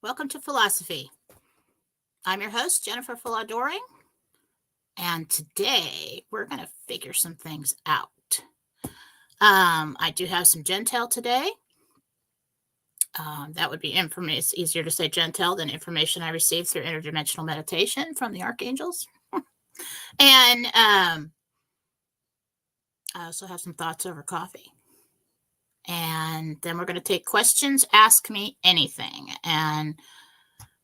Welcome to Fallawsophy. I'm your host, Jennifer Fallaw-Doering, and today we're going to figure some things out. I do have some Gentel today. That would be information. It's easier to say Gentel than information I received through interdimensional meditation from the archangels. And I also have some thoughts over coffee. And then we're going to take questions, ask me anything, and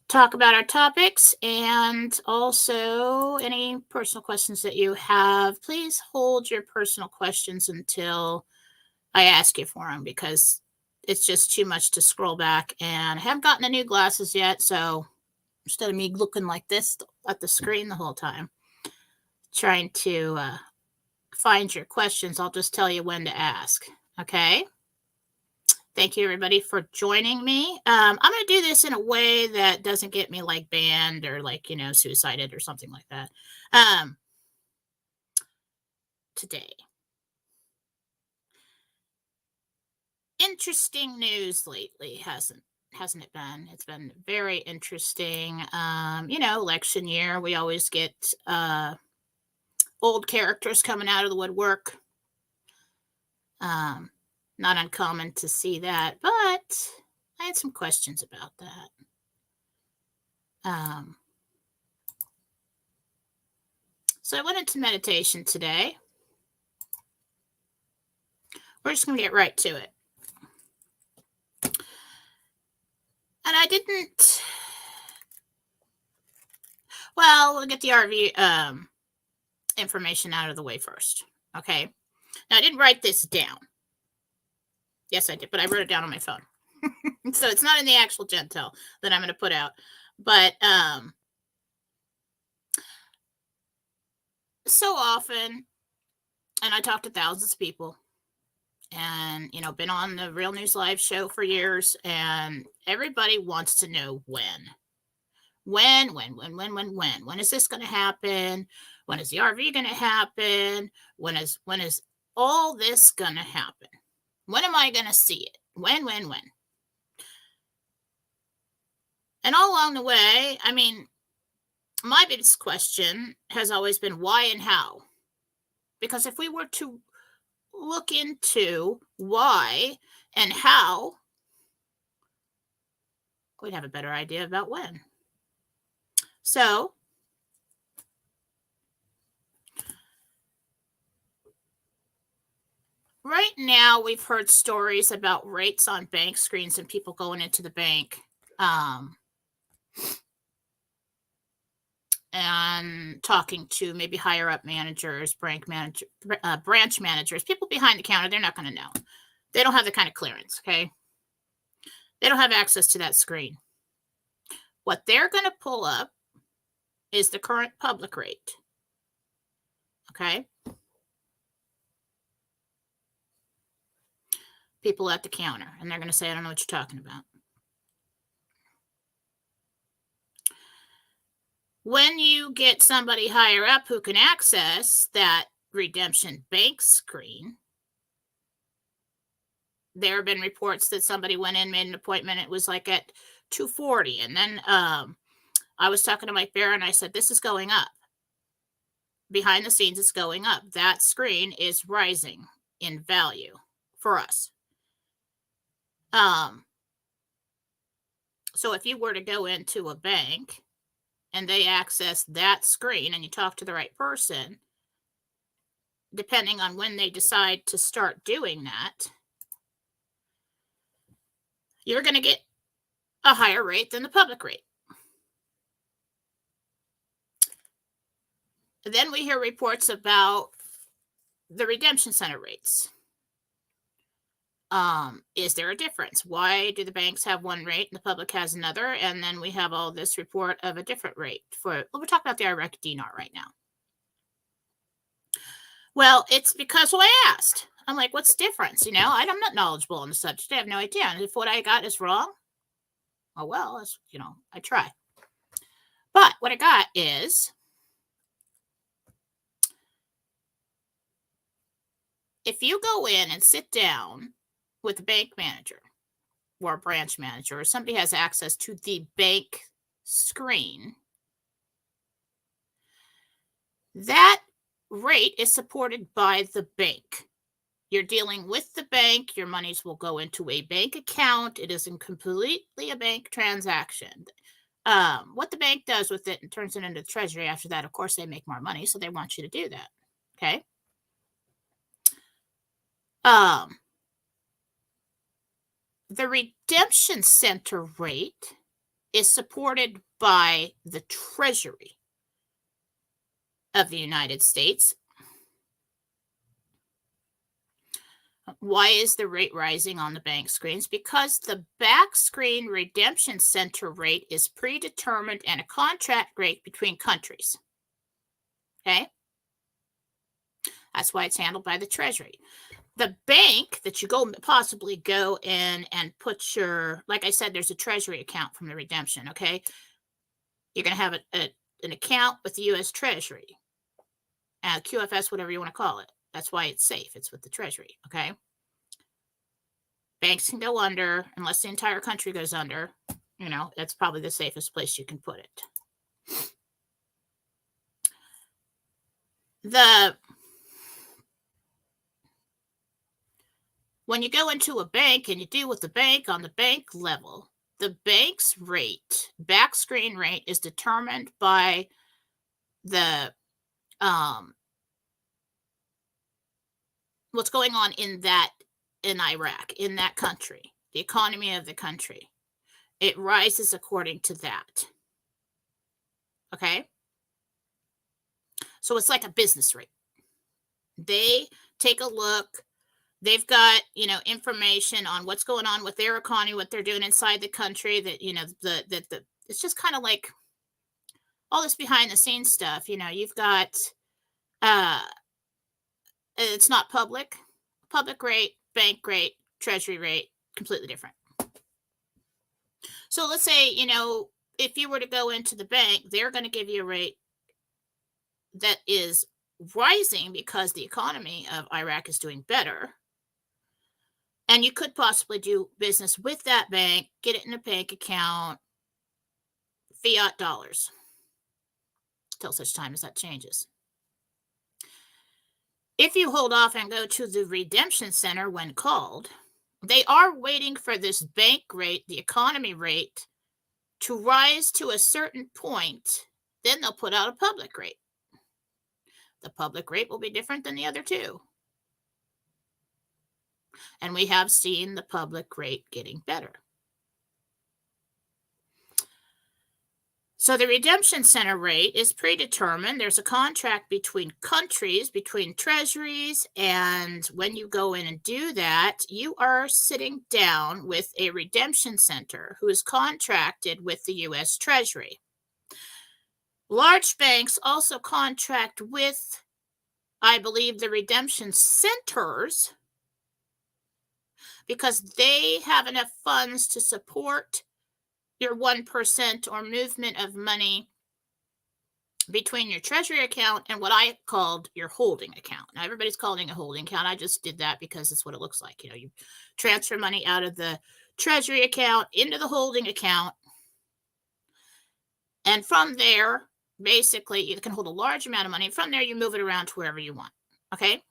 talk about our topics, and also any personal questions that you have. Please hold your personal questions until I ask you for them, because it's just too much to scroll back, and I haven't gotten the new glasses yet, so instead of me looking like this at the screen the whole time trying to find your questions, I'll just tell you when to ask. Okay, thank you everybody for joining me. I'm going to do this in a way that doesn't get me like banned or like, suicided or something like that. Today, interesting news lately, hasn't it been? It's been very interesting. Election year, we always get old characters coming out of the woodwork. Not uncommon to see that, but I had some questions about that. So I went into meditation today. We're just going to get right to it. And I didn't, we'll get the RV information out of the way first. Okay. Now, I didn't write this down. Yes, I did, but I wrote it down on my phone. So it's not in the actual Gentel that I'm going to put out. But so often, and I talk to thousands of people, and, been on the Real News Live show for years, and everybody wants to know when. When is this going to happen? When is the RV going to happen? When is all this going to happen? When am I going to see it? When? And all along the way, my biggest question has always been why and how. Because if we were to look into why and how, we'd have a better idea about when. So, right now, we've heard stories about rates on bank screens and people going into the bank and talking to maybe higher up managers, branch managers, people behind the counter. They're not going to know. They don't have the kind of clearance, okay? They don't have access to that screen. What they're going to pull up is the current public rate, okay? People at the counter, and they're going to say, I don't know what you're talking about. When you get somebody higher up who can access that redemption bank screen, there have been reports that somebody went in, made an appointment, it was like at 240. And then I was talking to Mike Bear, and I said, this is going up. Behind the scenes, it's going up. That screen is rising in value for us. So if you were to go into a bank and they access that screen and you talk to the right person, depending on when they decide to start doing that, you're going to get a higher rate than the public rate. Then we hear reports about the redemption center rates. Is there a difference? Why do the banks have one rate and the public has another? And then we have all this report of a different rate we're talking about the Iraqi dinar right now. Well, it's because I asked. I'm like, what's the difference? I'm not knowledgeable on the subject. I have no idea. And if what I got is wrong, oh, well, I try. But what I got is, if you go in and sit down with the bank manager, or a branch manager or somebody has access to the bank screen, that rate is supported by the bank. You're dealing with the bank. Your monies will go into a bank account. It isn't completely a bank transaction. What the bank does with it and turns it into the treasury after that, of course, they make more money, so they want you to do that. Okay. The redemption center rate is supported by the Treasury of the United States. Why is the rate rising on the bank screens? Because the back screen redemption center rate is predetermined and a contract rate between countries. Okay? That's why it's handled by the Treasury. The bank that you possibly go in and put your, like I said, there's a Treasury account from the redemption, okay? You're going to have an account with the U.S. Treasury, QFS, whatever you want to call it. That's why it's safe. It's with the Treasury, okay? Banks can go under unless the entire country goes under. You know, that's probably the safest place you can put it. When you go into a bank and you deal with the bank on the bank level, the bank's rate, back screen rate, is determined by the what's going on in Iraq, in that country, the economy of the country. It rises according to that. Okay? So it's like a business rate. They take a look. They've got, information on what's going on with their economy, what they're doing inside the country, that, it's just kind of like all this behind the scenes stuff. You've got, it's not public rate, bank rate, treasury rate, completely different. So let's say, if you were to go into the bank, they're going to give you a rate that is rising because the economy of Iraq is doing better. And you could possibly do business with that bank, get it in a bank account, fiat dollars, till such time as that changes. If you hold off and go to the redemption center when called, they are waiting for this bank rate, the economy rate, to rise to a certain point. Then they'll put out a public rate. The public rate will be different than the other two. And we have seen the public rate getting better. So the redemption center rate is predetermined. There's a contract between countries, between treasuries, and when you go in and do that, you are sitting down with a redemption center who is contracted with the U.S. Treasury. Large banks also contract with, I believe, the redemption centers, because they have enough funds to support your 1% or movement of money between your treasury account and what I called your holding account. Now, everybody's calling it a holding account. I just did that because it's what it looks like. You transfer money out of the treasury account into the holding account. And from there, basically, you can hold a large amount of money. From there, you move it around to wherever you want. Okay?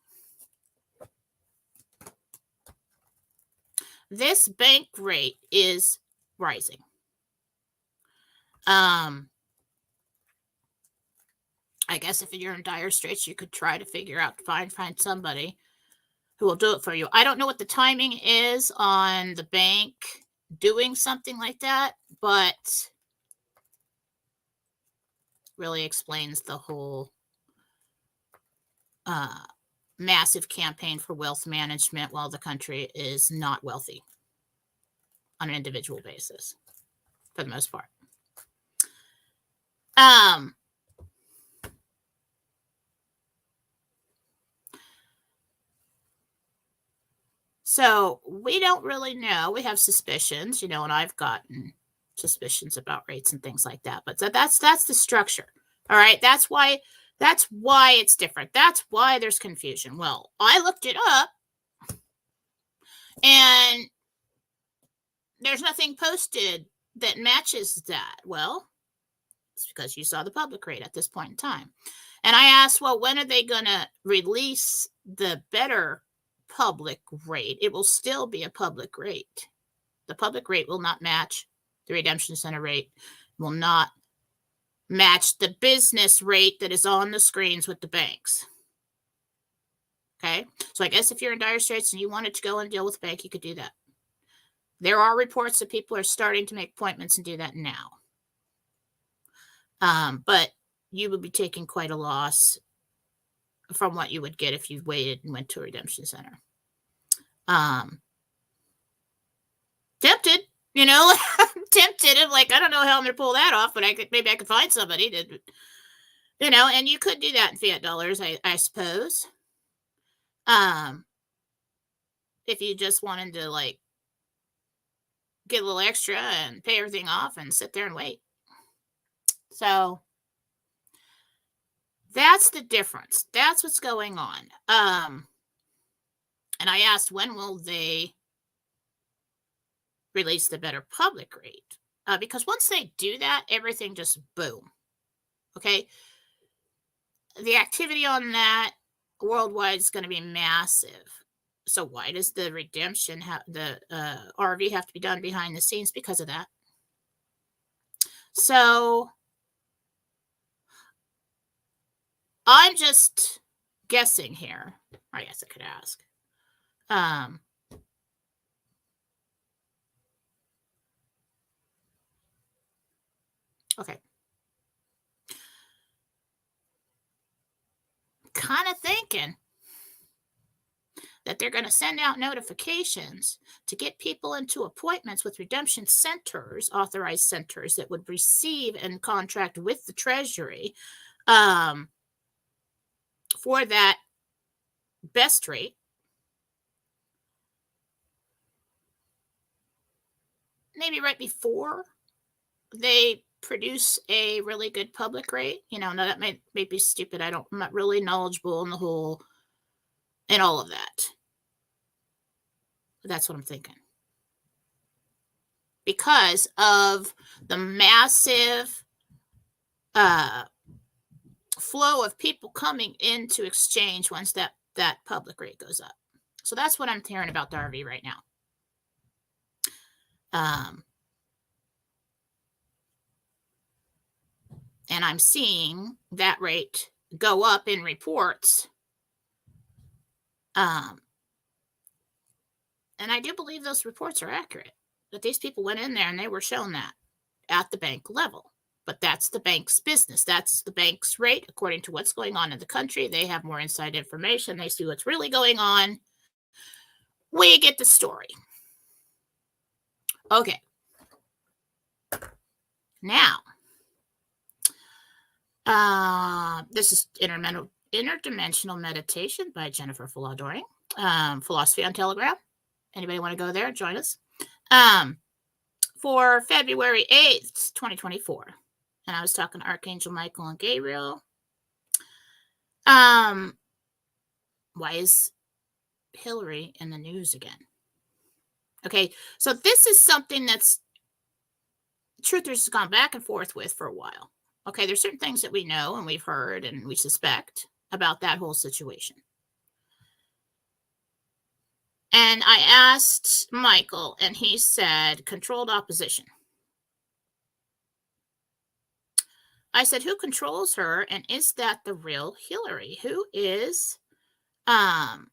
This bank rate is rising. I guess if you're in dire straits, you could try to figure out, find somebody who will do it for you. I don't know what the timing is on the bank doing something like that, but really explains the whole massive campaign for wealth management while the country is not wealthy on an individual basis, for the most part. So we don't really know. We have suspicions, and I've gotten suspicions about rates and things like that. But that's the structure. All right. That's why it's different. That's why there's confusion. Well, I looked it up, and there's nothing posted that matches that. Well, it's because you saw the public rate at this point in time. And I asked, well, when are they going to release the better public rate? It will still be a public rate. The public rate will not match the redemption center rate, will not match the business rate that is on the screens with the banks. Okay, so I guess if you're in dire straits and you wanted to go and deal with the bank, you could do that. There are reports that people are starting to make appointments and do that now. But you would be taking quite a loss from what you would get if you waited and went to a redemption center. Tempted, tempted. I'm like, I don't know how I'm going to pull that off, but maybe I could find somebody to, and you could do that in fiat dollars, I suppose. If you just wanted to like get a little extra and pay everything off and sit there and wait. So that's the difference. That's what's going on. And I asked, when will they release the better public rate? Because once they do that, everything just boom. Okay. The activity on that worldwide is going to be massive. So why does the redemption the RV have to be done behind the scenes? Because of that. So I'm just guessing here. I guess I could ask. Okay. Kind of thinking that they're going to send out notifications to get people into appointments with redemption centers, authorized centers that would receive and contract with the Treasury for that best rate. Maybe right before they produce a really good public rate. Now that may be stupid. I'm not really knowledgeable in the whole and all of that. That's what I'm thinking. Because of the massive flow of people coming into exchange once that public rate goes up. So that's what I'm hearing about the RV right now. And I'm seeing that rate go up in reports. And I do believe those reports are accurate, that these people went in there and they were shown that at the bank level. But that's the bank's business. That's the bank's rate according to what's going on in the country. They have more inside information. They see what's really going on. We get the story. Okay. Now, this is Interdimensional Meditation by Jennifer Fallaw-Doering. Fallawsophy on Telegram. Anybody want to go there? Join us. For February 8th, 2024. And I was talking to Archangel Michael and Gabriel. Why is Hillary in the news again? Okay, so this is something that's truthers has gone back and forth with for a while. Okay, there's certain things that we know and we've heard and we suspect about that whole situation. And I asked Michael, and he said controlled opposition. I said, who controls her, and is that the real Hillary? Who is in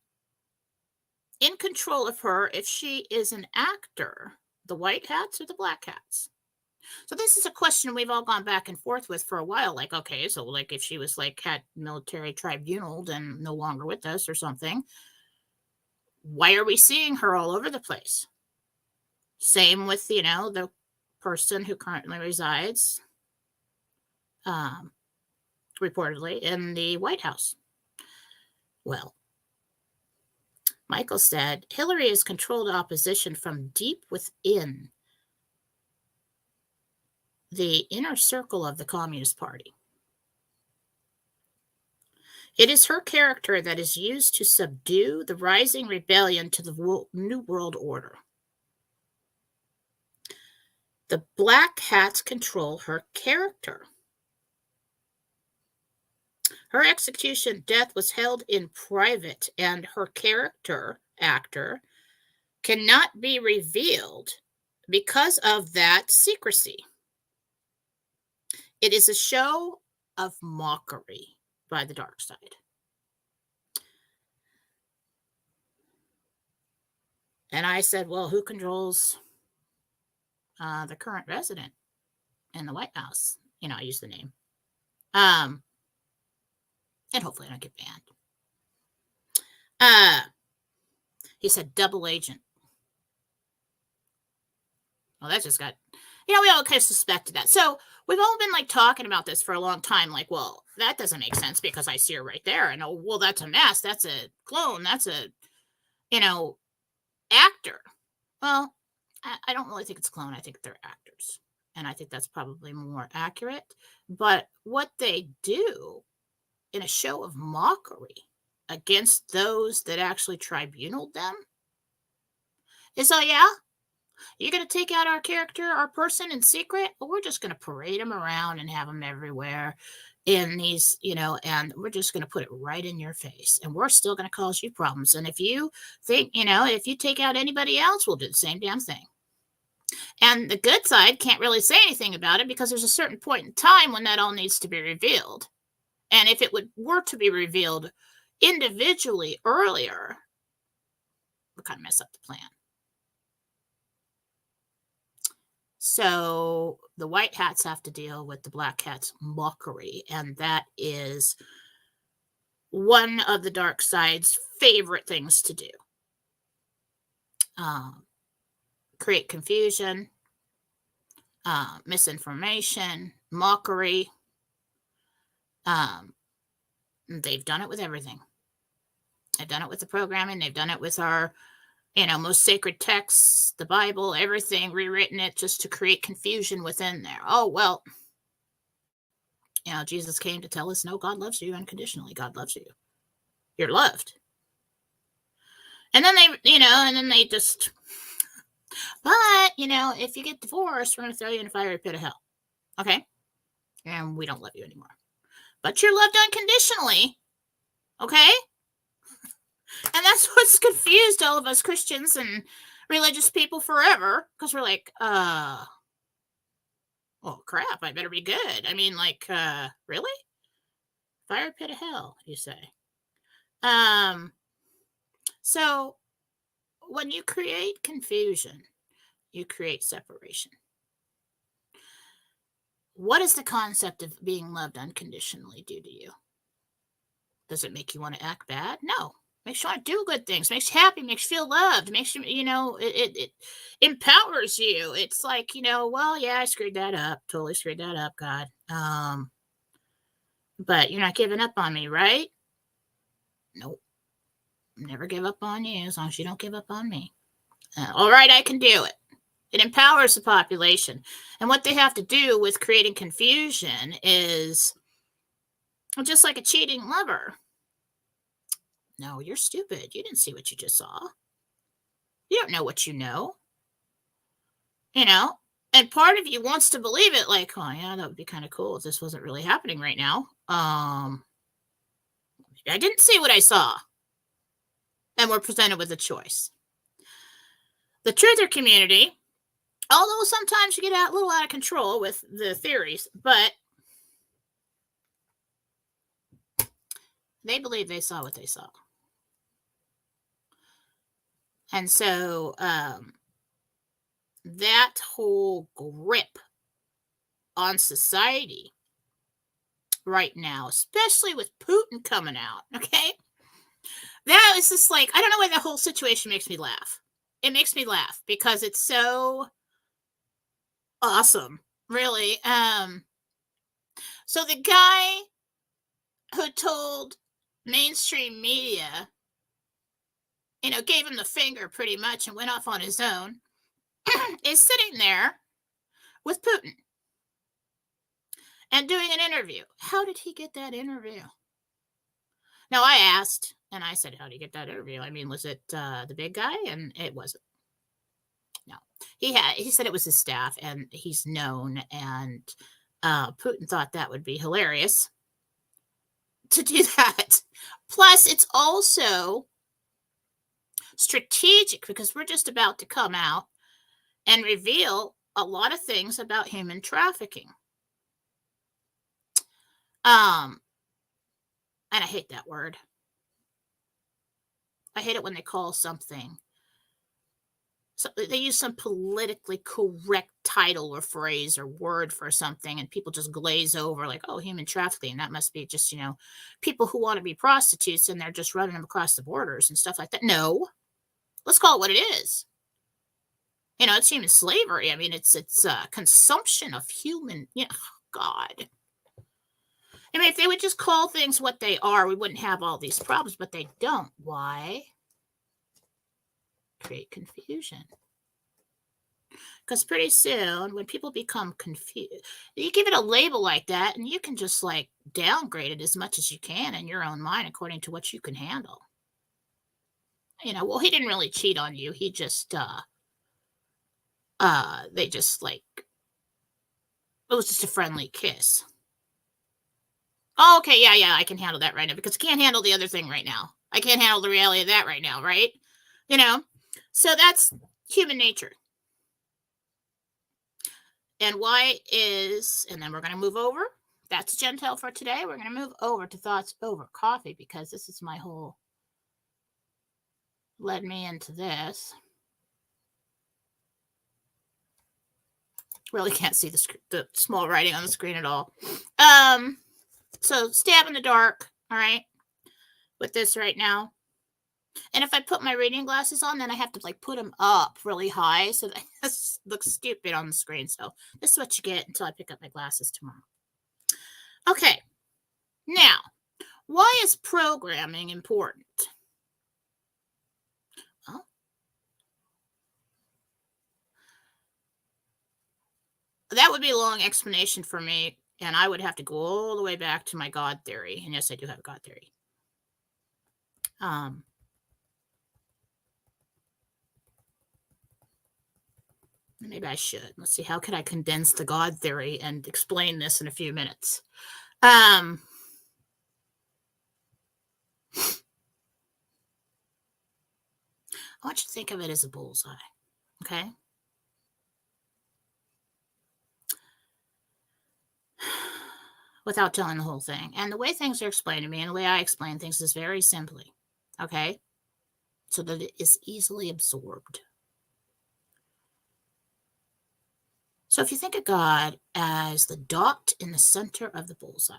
control of her if she is an actor? The white hats or the black hats? So this is a question we've all gone back and forth with for a while. Like, okay, so like if she was like had military tribunal and no longer with us or something, why are we seeing her all over the place? Same with, the person who currently resides reportedly in the White House. Well, Michael said Hillary has controlled opposition from deep within the inner circle of the Communist Party. It is her character that is used to subdue the rising rebellion to the New World Order. The black hats control her character. Her execution death was held in private, and her character actor cannot be revealed because of that secrecy. It is a show of mockery by the dark side. And I said, well, who controls the current resident in the White House? I use the name. And hopefully I don't get banned. He said double agent. Well, that just got, we all kind of suspected that. So we've all been talking about this for a long time. Well, that doesn't make sense because I see her right there. And well, that's a mask. That's a clone. That's a, actor. Well, I don't really think it's a clone. I think they're actors. And I think that's probably more accurate. But what they do in a show of mockery against those that actually tribunaled them is, oh, yeah, you're going to take out our character, our person in secret? Well, we're just going to parade them around and have them everywhere in these, and we're just going to put it right in your face. And we're still going to cause you problems. And if you think, if you take out anybody else, we'll do the same damn thing. And the good side can't really say anything about it because there's a certain point in time when that all needs to be revealed. And if it were to be revealed individually earlier, we'll kind of mess up the plan. So the white hats have to deal with the black hats' mockery, and that is one of the dark side's favorite things to do. Create confusion, misinformation, mockery. They've done it with everything. They've done it with the programming. They've done it with our most sacred texts, the Bible, everything, rewritten it just to create confusion within there. Oh, well, Jesus came to tell us, no, God loves you unconditionally. God loves you. You're loved. And then they just, but, if you get divorced, we're going to throw you in a fiery pit of hell. Okay? And we don't love you anymore. But you're loved unconditionally. Okay? And that's what's confused all of us Christians and religious people forever, because we're like, oh crap, I better be good. I mean, really? Fire pit of hell, you say. So when you create confusion, you create separation. What does the concept of being loved unconditionally do to you? Does it make you want to act bad? No. Makes you want to do good things, makes you happy, makes you feel loved, makes you, it empowers you. It's like, well, yeah, I screwed that up. Totally screwed that up, God. But you're not giving up on me, right? Nope. Never give up on you as long as you don't give up on me. All right, I can do it. It empowers the population. And what they have to do with creating confusion is just like a cheating lover. No, you're stupid. You didn't see what you just saw. You don't know what you know. And part of you wants to believe it, like, oh, yeah, that would be kind of cool if this wasn't really happening right now. I didn't see what I saw. And we're presented with a choice. The truther community, although sometimes you get a little out of control with the theories, but they believe they saw what they saw. And so that whole grip on society right now, especially with Putin coming out, okay? That is just I don't know why that whole situation makes me laugh. It makes me laugh because it's so awesome, really. So the guy who told mainstream media, gave him the finger pretty much and went off on his own, is sitting there with Putin and doing an interview. How did he get that interview? Now, I asked, and I said, how did he get that interview? I mean, was it the big guy? And it wasn't. No. He said it was his staff, and he's known, and Putin thought that would be hilarious to do that. Plus, it's also strategic because we're just about to come out and reveal a lot of things about human trafficking. And I hate that word. I hate it when they call something. So they use some politically correct title or phrase or word for something, and people just glaze over like, oh, human trafficking. That must be just, people who want to be prostitutes and they're just running them across the borders and stuff like that. No, let's call it what it is. It's human slavery. I mean, it's consumption of human, God. I mean, if they would just call things what they are, we wouldn't have all these problems, but they don't. Why? Create confusion. Because pretty soon, when people become confused, you give it a label like that, and you can just downgrade it as much as you can in your own mind according to what you can handle. Well, he didn't really cheat on you. He just, they just it was just a friendly kiss. Oh, okay, yeah, I can handle that right now because I can't handle the other thing right now. I can't handle the reality of that right now, right? So that's human nature. And why is, and then we're going to move over. That's Gentile for today. We're going to move over to Thoughts Over Coffee because this is my whole, led me into this. Really can't see the small writing on the screen at all. So stab in the dark, all right, with this right now. And if I put my reading glasses on, then I have to put them up really high so that it looks stupid on the screen. So this is what you get until I pick up my glasses tomorrow. Okay. Now, why is programming important? Well, that would be a long explanation for me, and I would have to go all the way back to my God theory. And yes, I do have a God theory. Maybe I should. Let's see. How could I condense the God theory and explain this in a few minutes? I want you to think of it as a bullseye. Okay. Without telling the whole thing. And the way things are explained to me and the way I explain things is very simply. Okay. So that it is easily absorbed. So if you think of God as the dot in the center of the bullseye,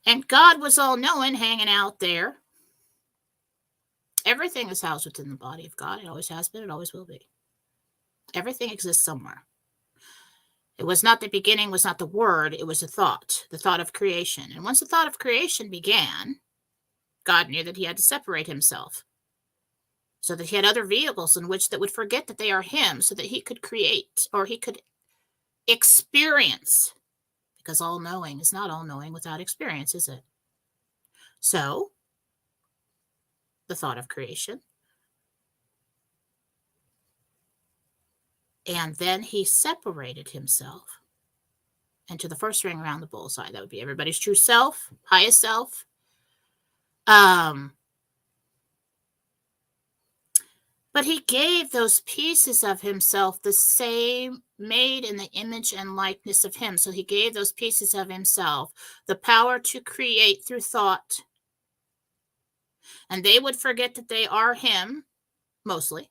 and God was all-knowing, hanging out there, everything is housed within the body of God. It always has been. It always will be. Everything exists somewhere. It was not the beginning, was not the word. It was a thought, the thought of creation. And once the thought of creation began, God knew that he had to separate himself, so that he had other vehicles in which that would forget that they are him, so that he could create or he could experience, because all-knowing is not all-knowing without experience, is it? So, the thought of creation. And then he separated himself into the first ring around the bullseye. That would be everybody's true self, highest self. But he gave those pieces of himself the same, made in the image and likeness of him. So he gave those pieces of himself the power to create through thought. And they would forget that they are him, mostly,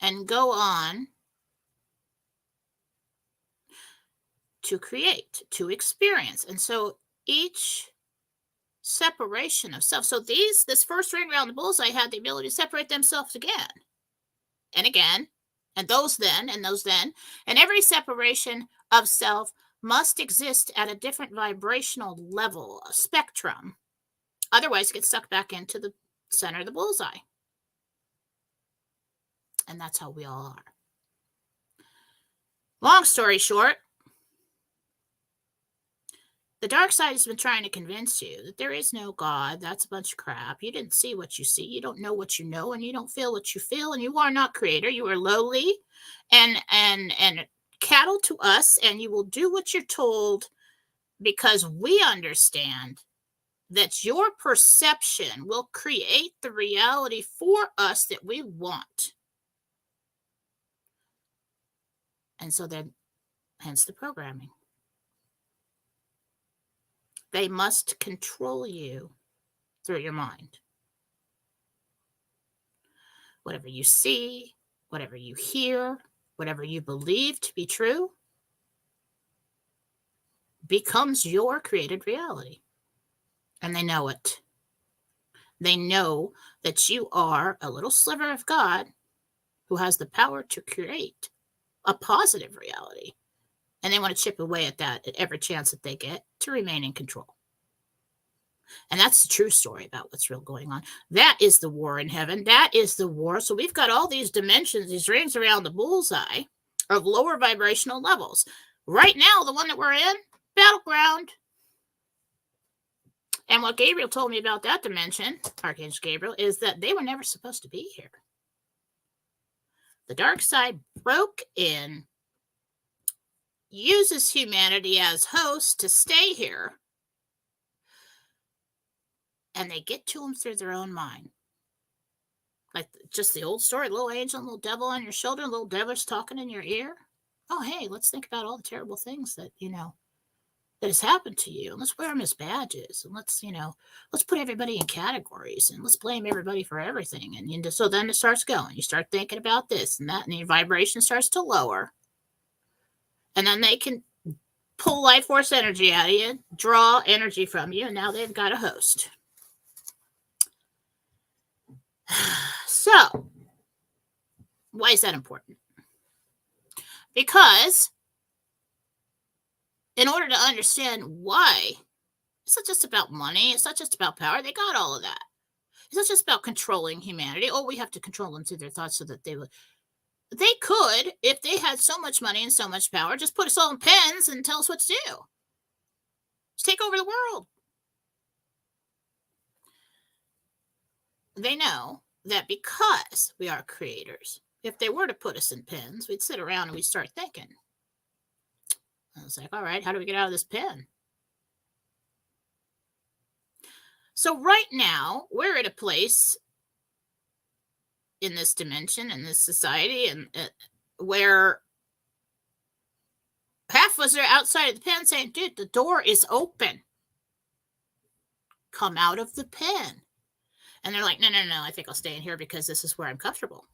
and go on to create, to experience. And so each separation of self. So this first ring around the bullseye had the ability to separate themselves again and again, and those then, and those then. And every separation of self must exist at a different vibrational level, a spectrum. Otherwise, it gets sucked back into the center of the bullseye. And that's how we all are. Long story short, The dark side has been trying to convince you that there is no God. That's a bunch of crap. You didn't see what you see. You don't know what you know, and you don't feel what you feel, and you are not creator. You are lowly and cattle to us, and you will do what you're told because we understand that your perception will create the reality for us that we want. And so then, hence the programming. They must control you through your mind. Whatever you see, whatever you hear, whatever you believe to be true, becomes your created reality. And they know it. They know that you are a little sliver of God who has the power to create a positive reality. And they want to chip away at that at every chance that they get to remain in control. And that's the true story about what's real going on. That is the war in heaven. That is the war. So we've got all these dimensions, these rings around the bullseye of lower vibrational levels. Right now, the one that we're in, battleground. And what Gabriel told me about that dimension, Archangel Gabriel, is that they were never supposed to be here. The dark side broke in, uses humanity as host to stay here, and they get to them through their own mind. Like just the old story, little angel, little devil on your shoulder, little devil's talking in your ear. Oh, hey, let's think about all the terrible things that, that has happened to you. And let's wear them as badges. And let's put everybody in categories and let's blame everybody for everything. And so then it starts going. You start thinking about this and that, and your vibration starts to lower. And then they can pull life force energy out of you, draw energy from you, and now they've got a host. So, why is that important? Because in order to understand why, it's not just about money, it's not just about power, they got all of that. It's not just about controlling humanity. Oh, we have to control them through their thoughts so that they could, if they had so much money and so much power, just put us all in pens and tell us what to do. Just take over the world. They know that because we are creators, if they were to put us in pens, we'd sit around and we'd start thinking. I was like, all right, how do we get out of this pen? So right now, we're at a place in this dimension, in this society, and where half of us are outside of the pen saying, dude, the door is open. Come out of the pen. And they're like, no, I think I'll stay in here because this is where I'm comfortable.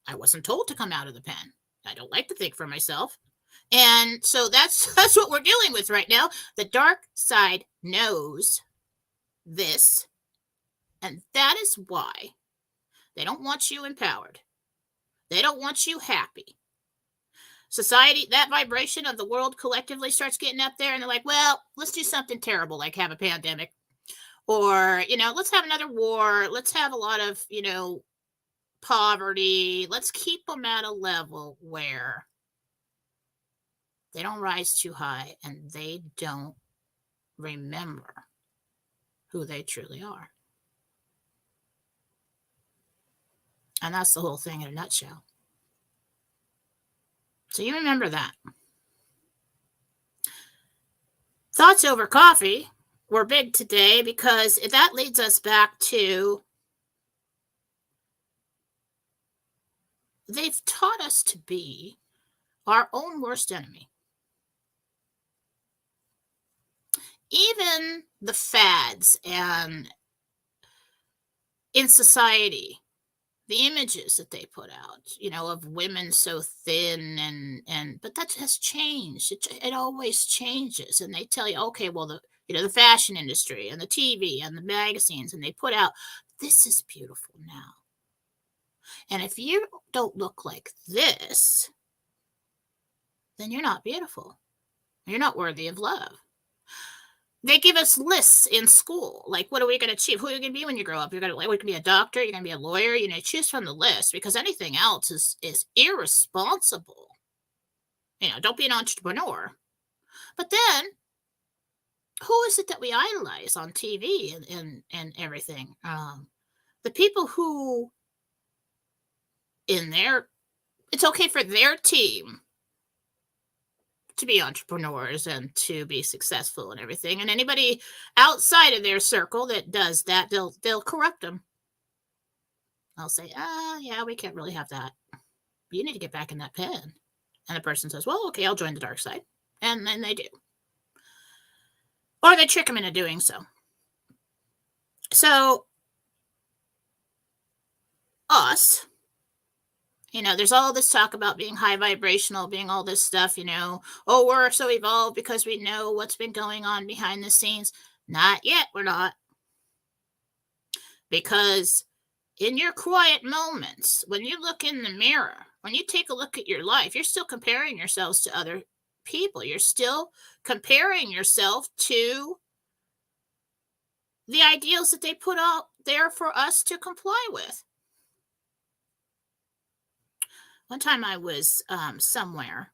I wasn't told to come out of the pen. I don't like to think for myself. And so that's what we're dealing with right now. The dark side knows this. And that is why they don't want you empowered. They don't want you happy. Society, that vibration of the world collectively starts getting up there and they're like, well, let's do something terrible, like have a pandemic. Or, let's have another war. Let's have a lot of, poverty. Let's keep them at a level where they don't rise too high and they don't remember who they truly are. And that's the whole thing in a nutshell. So you remember that. Thoughts over coffee were big today because that leads us back to they've taught us to be our own worst enemy. Even the fads and in society, the images that they put out, of women so thin but that has changed. It always changes. And they tell you, okay, well, the fashion industry and the TV and the magazines, and they put out, this is beautiful now. And if you don't look like this, then you're not beautiful. You're not worthy of love. They give us lists in school. Like, what are we going to achieve? Who are you going to be when you grow up? You're going to be a doctor. You're going to be a lawyer. Choose from the list because anything else is irresponsible. Don't be an entrepreneur. But then who is it that we idolize on TV and everything? The people who it's okay for their team to be entrepreneurs and to be successful and everything. And anybody outside of their circle that does that, they'll corrupt them. I'll say, yeah, we can't really have that. You need to get back in that pen. And the person says, well, okay, I'll join the dark side. And then they do. Or they trick them into doing so. So, us, there's all this talk about being high vibrational, being all this stuff, oh, we're so evolved because we know what's been going on behind the scenes. Not yet, we're not. Because in your quiet moments, when you look in the mirror, when you take a look at your life, you're still comparing yourselves to other people. You're still comparing yourself to the ideals that they put out there for us to comply with. One time I was somewhere.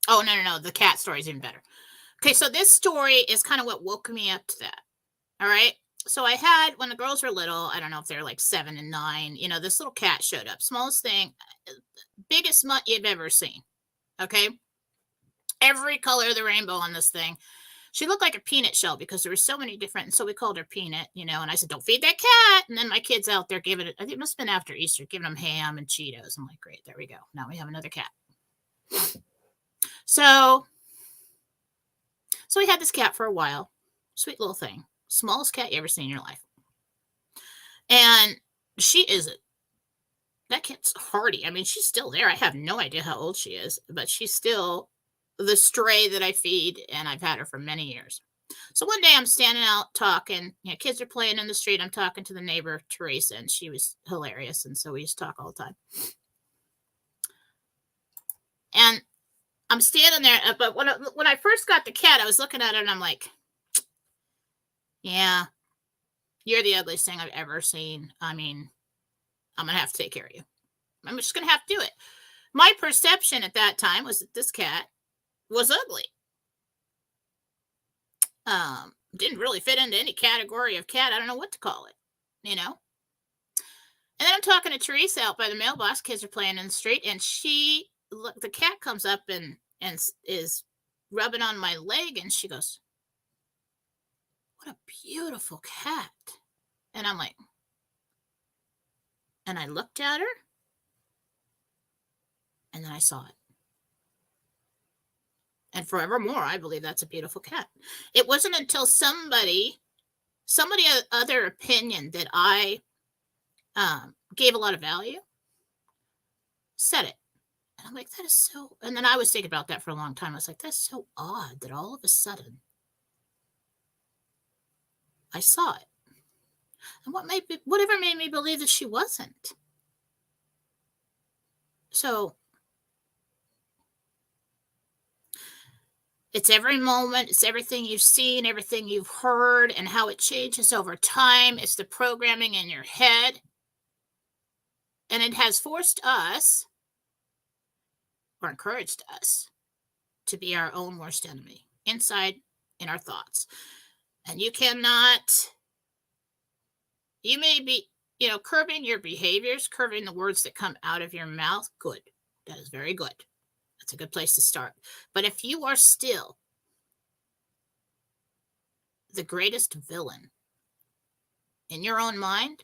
Oh, no. The cat story is even better. Okay, so this story is kind of what woke me up to that. All right. So I had, when the girls were little, I don't know if they're like 7 and 9, this little cat showed up. Smallest thing, biggest mutt you've ever seen. Okay. Every color of the rainbow on this thing. She looked like a peanut shell because there were so many different, and so we called her Peanut, and I said, don't feed that cat. And then my kids out there giving it, I think it must have been after Easter, giving them ham and Cheetos. I'm like, great, there we go. Now we have another cat. So we had this cat for a while. Sweet little thing. Smallest cat you ever seen in your life. And she isn't. That cat's hardy. I mean, she's still there. I have no idea how old she is, but she's still the stray that I feed, and I've had her for many years. So one day I'm standing out talking, kids are playing in the street. I'm talking to the neighbor, Teresa, and she was hilarious. And so we used to talk all the time. And I'm standing there, but when I first got the cat, I was looking at her and I'm like, yeah, you're the ugliest thing I've ever seen. I mean, I'm going to have to take care of you. I'm just going to have to do it. My perception at that time was that this cat was ugly. Didn't really fit into any category of cat. I don't know what to call it, And then I'm talking to Teresa out by the mailbox. Kids are playing in the street, and the cat comes up and is rubbing on my leg, and she goes, what a beautiful cat. And I'm like, and I looked at her, and then I saw it. And forevermore, I believe that's a beautiful cat. It wasn't until somebody other opinion that I gave a lot of value said it. And I'm like, that is so, and then I was thinking about that for a long time. I was like, that's so odd that all of a sudden I saw it. And whatever made me believe that she wasn't. So it's every moment, it's everything you've seen, everything you've heard, and how it changes over time. It's the programming in your head. And it has forced us, or encouraged us, to be our own worst enemy, inside in our thoughts. And you may be, curbing your behaviors, curbing the words that come out of your mouth. Good. That is very good. That's a good place to start. But if you are still the greatest villain in your own mind,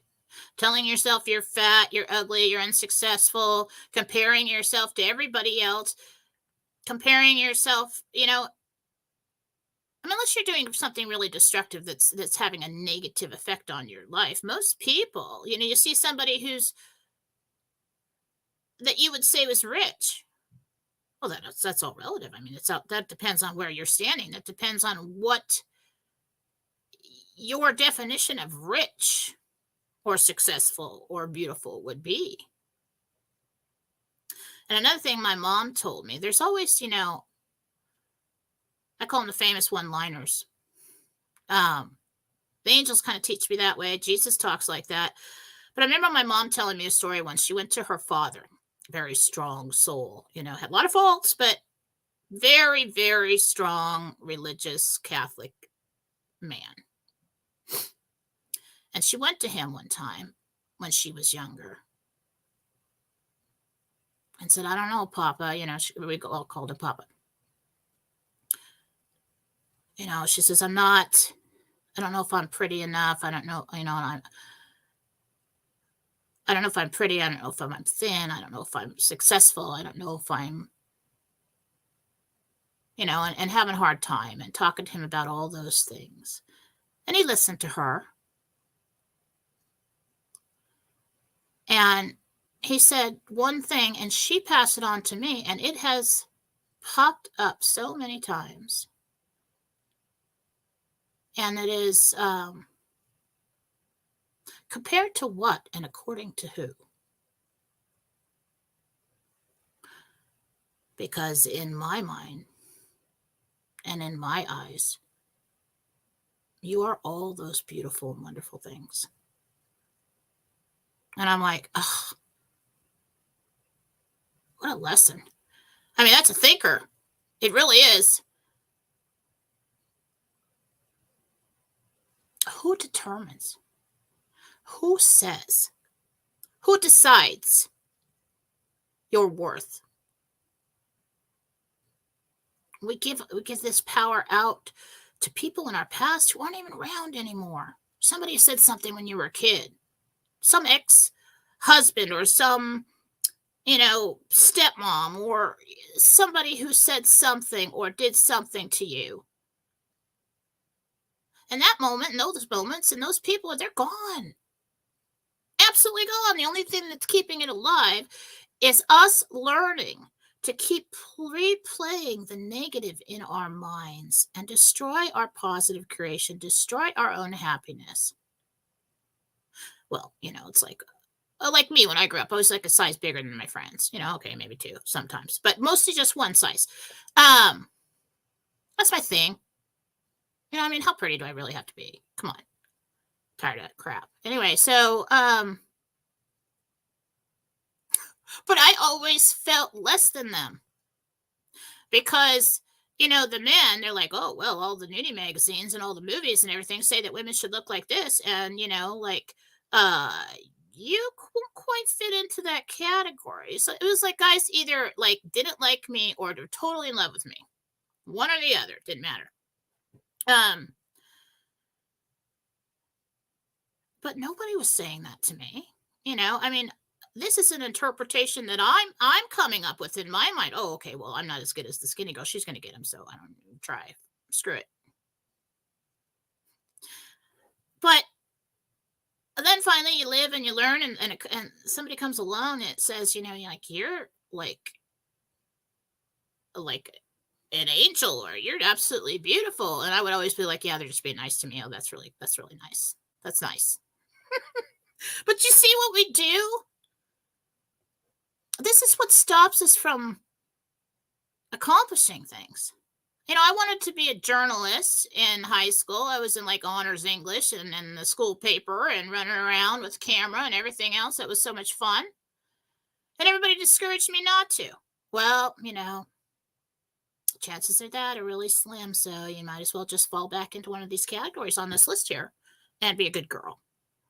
telling yourself you're fat, you're ugly, you're unsuccessful, comparing yourself to everybody else, comparing yourself, unless you're doing something really destructive that's having a negative effect on your life. Most people, you see somebody that you would say was rich. Well, that's all relative. I mean, that depends on where you're standing. That depends on what your definition of rich or successful or beautiful would be. And another thing my mom told me, there's always, I call them the famous one-liners. The angels kind of teach me that way. Jesus talks like that. But I remember my mom telling me a story once. She went to her father, very strong soul, had a lot of faults, but Very, very strong religious Catholic man. And she went to him one time when she was younger and said, I don't know, Papa. We all called him Papa. She says, I don't know if I'm pretty enough. I don't know, I don't know if I'm pretty. I don't know if I'm thin. I don't know if I'm successful. I don't know if I'm, and having a hard time and talking to him about all those things. And he listened to her. And he said one thing, and she passed it on to me, and it has popped up so many times. And it is compared to what and according to who? Because in my mind and in my eyes, you are all those beautiful and wonderful things. And I'm like, oh, what a lesson. I mean, that's a thinker. It really is. Who determines? Who says? Who decides your worth? We give this power out to people in our past who aren't even around anymore. Somebody said something when you were a kid. Some ex-husband or some, stepmom or somebody who said something or did something to you. And that moment and those moments and those people, they're gone. Absolutely gone. The only thing that's keeping it alive is us learning to keep replaying the negative in our minds and destroy our positive creation, destroy our own happiness. Well, it's like me when I grew up, I was like a size bigger than my friends. Okay, maybe two sometimes, but mostly just one size. That's my thing. I mean, how pretty do I really have to be? Come on. Tired of that crap. Anyway, so, but I always felt less than them because, the men, they're like, oh, well, all the nudie magazines and all the movies and everything say that women should look like this. And, you won't quite fit into that category. So it was like guys either like didn't like me or they're totally in love with me. One or the other, didn't matter. But nobody was saying that to me. I mean, this is an interpretation that I'm coming up with in my mind. Oh, okay, well, I'm not as good as the skinny girl. She's going to get him, so I don't try. Screw it. But then finally you live and you learn and somebody comes along and it says, you're like an angel or you're absolutely beautiful. And I would always be like, yeah, they're just being nice to me. Oh, that's really nice. That's nice. But you see what we do? This is what stops us from accomplishing things. I wanted to be a journalist in high school. I was in like honors English and in the school paper and running around with camera and everything else. That was so much fun. And everybody discouraged me not to. Well, chances of that are really slim. So you might as well just fall back into one of these categories on this list here and be a good girl.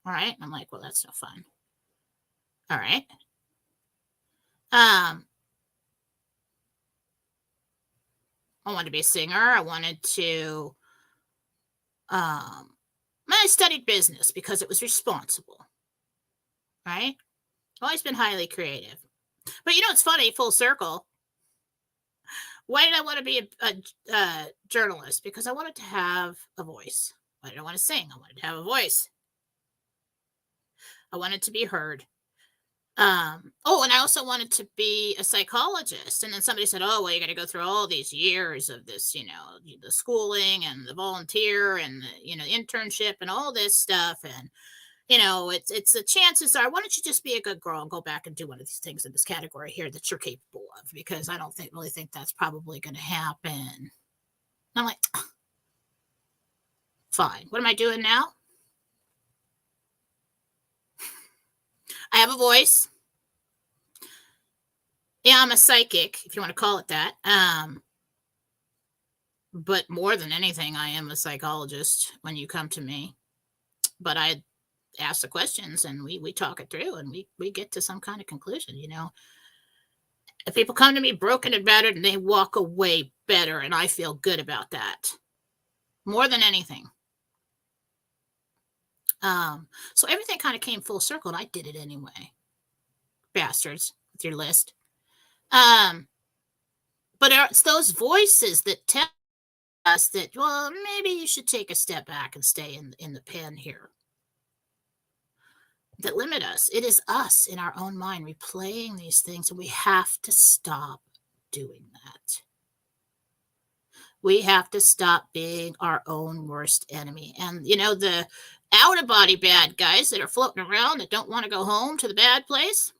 All right. And I'm like, well, that's no fun. All right. I wanted to be a singer. I wanted to, I studied business because it was responsible, right? Always been highly creative. But it's funny, full circle. Why did I want to be a journalist? Because I wanted to have a voice. Why did I want to sing? I wanted to have a voice. I wanted to be heard. And I also wanted to be a psychologist. And then somebody said, oh, well, you got to go through all these years of this, the schooling and the volunteer and the, internship and all this stuff. And, it's the chances are, why don't you just be a good girl and go back and do one of these things in this category here that you're capable of? Because I don't really think that's probably going to happen. And I'm like, fine. What am I doing now? I have a voice. Yeah, I'm a psychic, if you want to call it that. But more than anything, I am a psychologist when you come to me. But I ask the questions and we talk it through and we get to some kind of conclusion. If people come to me broken and battered and they walk away better, and I feel good about that more than anything. So everything kind of came full circle, and I did it anyway. Bastards with your list. But it's those voices that tell us that, well, maybe you should take a step back and stay in the pen here, that limit us. It is us in our own mind replaying these things, and we have to stop doing that. We have to stop being our own worst enemy. And, the out-of-body bad guys that are floating around that don't want to go home to the bad place,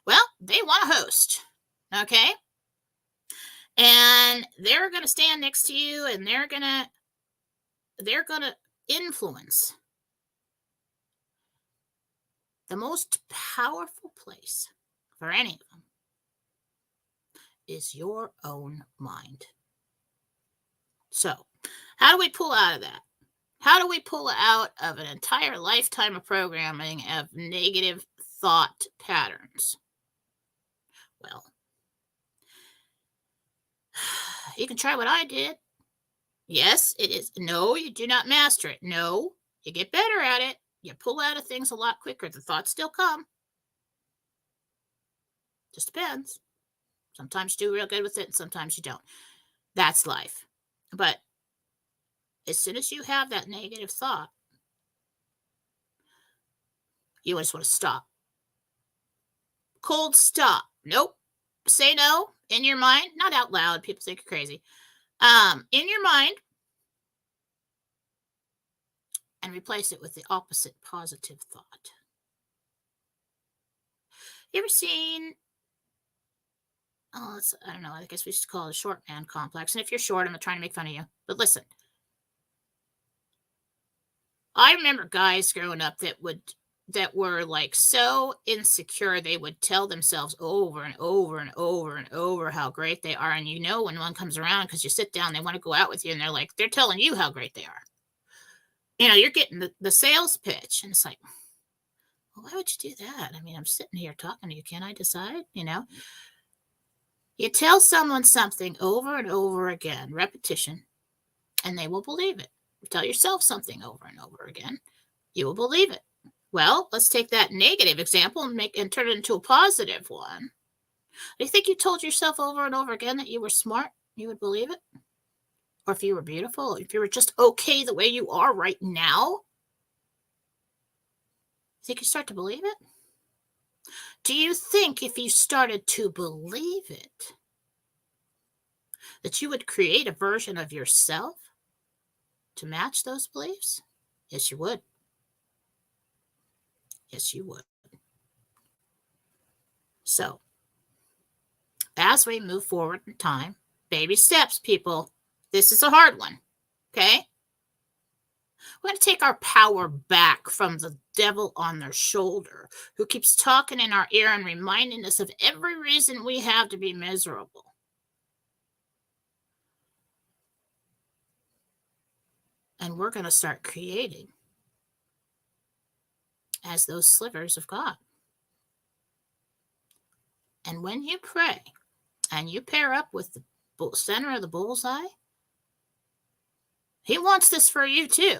well, they want a host, okay? And they're going to stand next to you, and they're going to influence. The most powerful place for any of them is your own mind. So, how do we pull out of that? How do we pull out of an entire lifetime of programming of negative thought patterns? Well, you can try what I did. Yes, it is. No, you do not master it. No, you get better at it. You pull out of things a lot quicker. The thoughts still come. Just depends. Sometimes you do real good with it, and sometimes you don't. That's life. But as soon as you have that negative thought, you just want to stop. Cold stop. Nope. Say no in your mind, not out loud. People think you're crazy. In your mind, and replace it with the opposite positive thought. You ever seen, I don't know, I guess we should call it a short man complex. And if you're short, I'm not trying to make fun of you. But listen, I remember guys growing up that were like so insecure, they would tell themselves over and over and over and over how great they are. And when one comes around, because you sit down, they want to go out with you, and they're telling you how great they are. You're getting the sales pitch, and it's like, well, why would you do that? I mean, I'm sitting here talking to you. Can't I decide? You tell someone something over and over again, repetition, and they will believe it. You tell yourself something over and over again, you will believe it. Well, let's take that negative example and turn it into a positive one. Do you think you told yourself over and over again that you were smart, you would believe it? Or if you were beautiful, if you were just okay the way you are right now, think you start to believe it? Do you think if you started to believe it, that you would create a version of yourself to match those beliefs? Yes, you would. Yes, you would. So, as we move forward in time, baby steps, people. This is a hard one, okay? We're going to take our power back from the devil on their shoulder who keeps talking in our ear and reminding us of every reason we have to be miserable. And we're going to start creating as those slivers of God. And when you pray and you pair up with the center of the bullseye, he wants this for you too.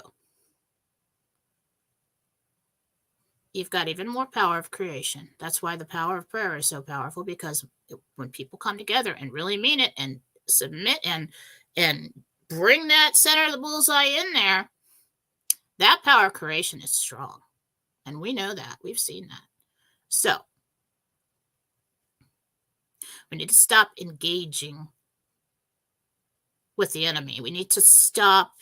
You've got even more power of creation. That's why the power of prayer is so powerful, because when people come together and really mean it and submit and bring that center of the bullseye in there, that power of creation is strong. And we know that. We've seen that. So, we need to stop engaging with the enemy. We need to stop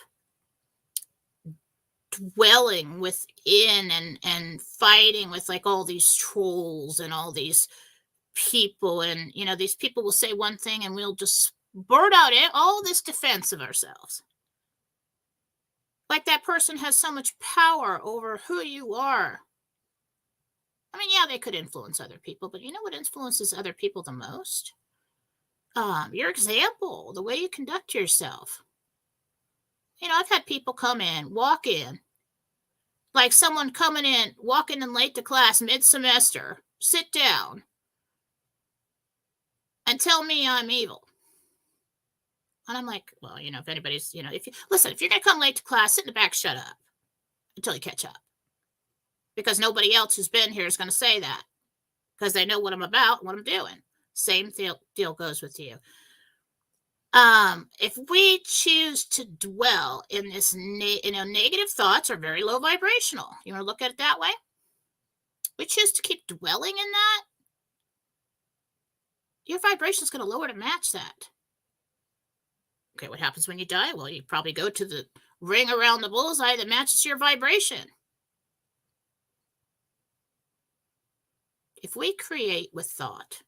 dwelling within and fighting with like all these trolls and all these people. And, these people will say one thing and we'll just blurt out all this defense of ourselves. Like that person has so much power over who you are. I mean, yeah, they could influence other people, but you know what influences other people the most? Your example, the way you conduct yourself. I've had people walk in, like someone walking in late to class mid-semester, sit down, and tell me I'm evil. And I'm like, well, if anybody's, if you're going to come late to class, sit in the back, shut up until you catch up. Because nobody else who's been here is going to say that. Because they know what I'm about, what I'm doing. Same deal goes with you. If we choose to dwell in this, negative thoughts are very low vibrational. You want to look at it that way? We choose to keep dwelling in that, your vibration is going to lower to match that. Okay, what happens when you die? Well, you probably go to the ring around the bullseye that matches your vibration. If we create with thought,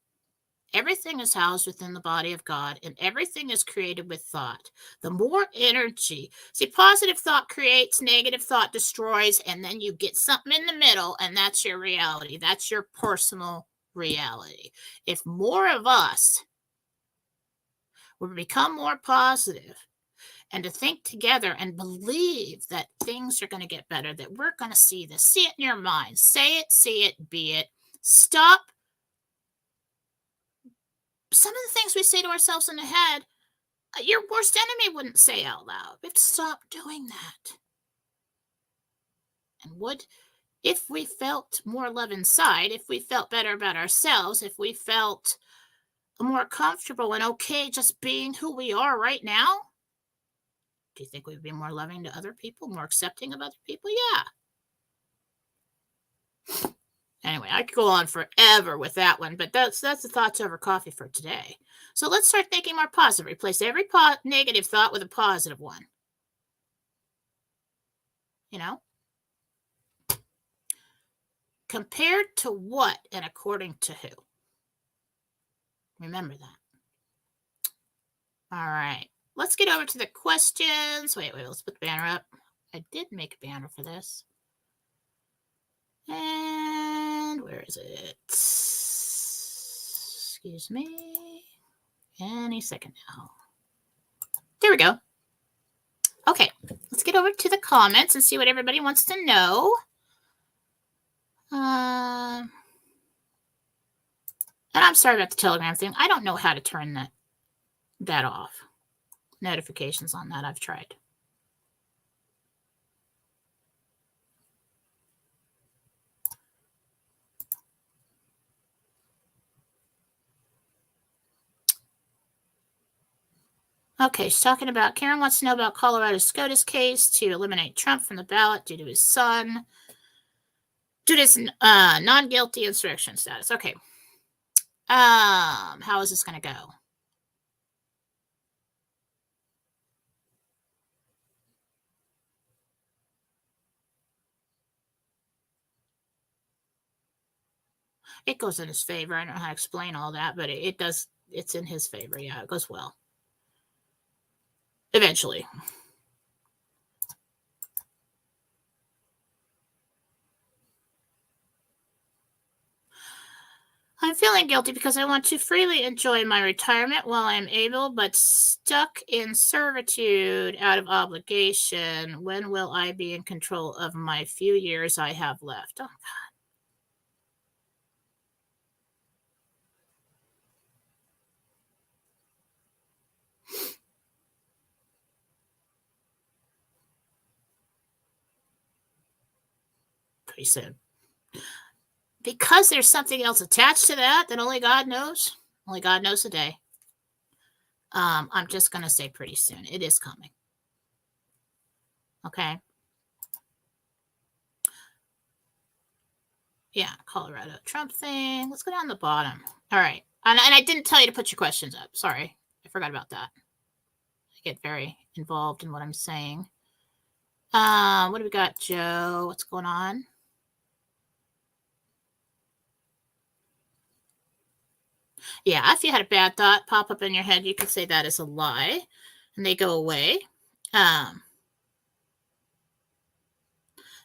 everything is housed within the body of God, and everything is created with thought. The more energy, positive thought creates, negative thought destroys, and then you get something in the middle, and that's your reality. That's your personal reality. If more of us will become more positive and to think together and believe that things are going to get better, that we're going to see this, see it in your mind, say it, see it, be it. Stop. Some of the things we say to ourselves in the head, your worst enemy wouldn't say out loud. We have to stop doing that. And if we felt more love inside, if we felt better about ourselves, if we felt more comfortable and okay just being who we are right now, do you think we'd be more loving to other people, more accepting of other people? Yeah. Anyway, I could go on forever with that one, but that's the thoughts over coffee for today. So let's start thinking more positive. Replace every negative thought with a positive one. Compared to what and according to who? Remember that. All right. Let's get over to the questions. Wait, let's put the banner up. I did make a banner for this. And where is it? Excuse me. Any second now. There we go. Okay, let's get over to the comments and see what everybody wants to know. And I'm sorry about the Telegram thing. I don't know how to turn that off. Notifications on that, I've tried. Okay, she's talking about, Karen wants to know about Colorado SCOTUS case to eliminate Trump from the ballot due to his son, due to his non-guilty insurrection status. Okay. How is this going to go? It goes in his favor. I don't know how to explain all that, but it does. It's in his favor. Yeah, it goes well. Eventually. I'm feeling guilty because I want to freely enjoy my retirement while I'm able, but stuck in servitude out of obligation. When will I be in control of my few years I have left? Oh, God. Pretty soon. Because there's something else attached to that only God knows. Only God knows the day. I'm just going to say pretty soon. It is coming. Okay. Yeah, Colorado Trump thing. Let's go down the bottom. All right. And I didn't tell you to put your questions up. Sorry. I forgot about that. I get very involved in what I'm saying. What do we got, Joe? What's going on? Yeah, if you had a bad thought pop up in your head, you could say that is a lie, and they go away.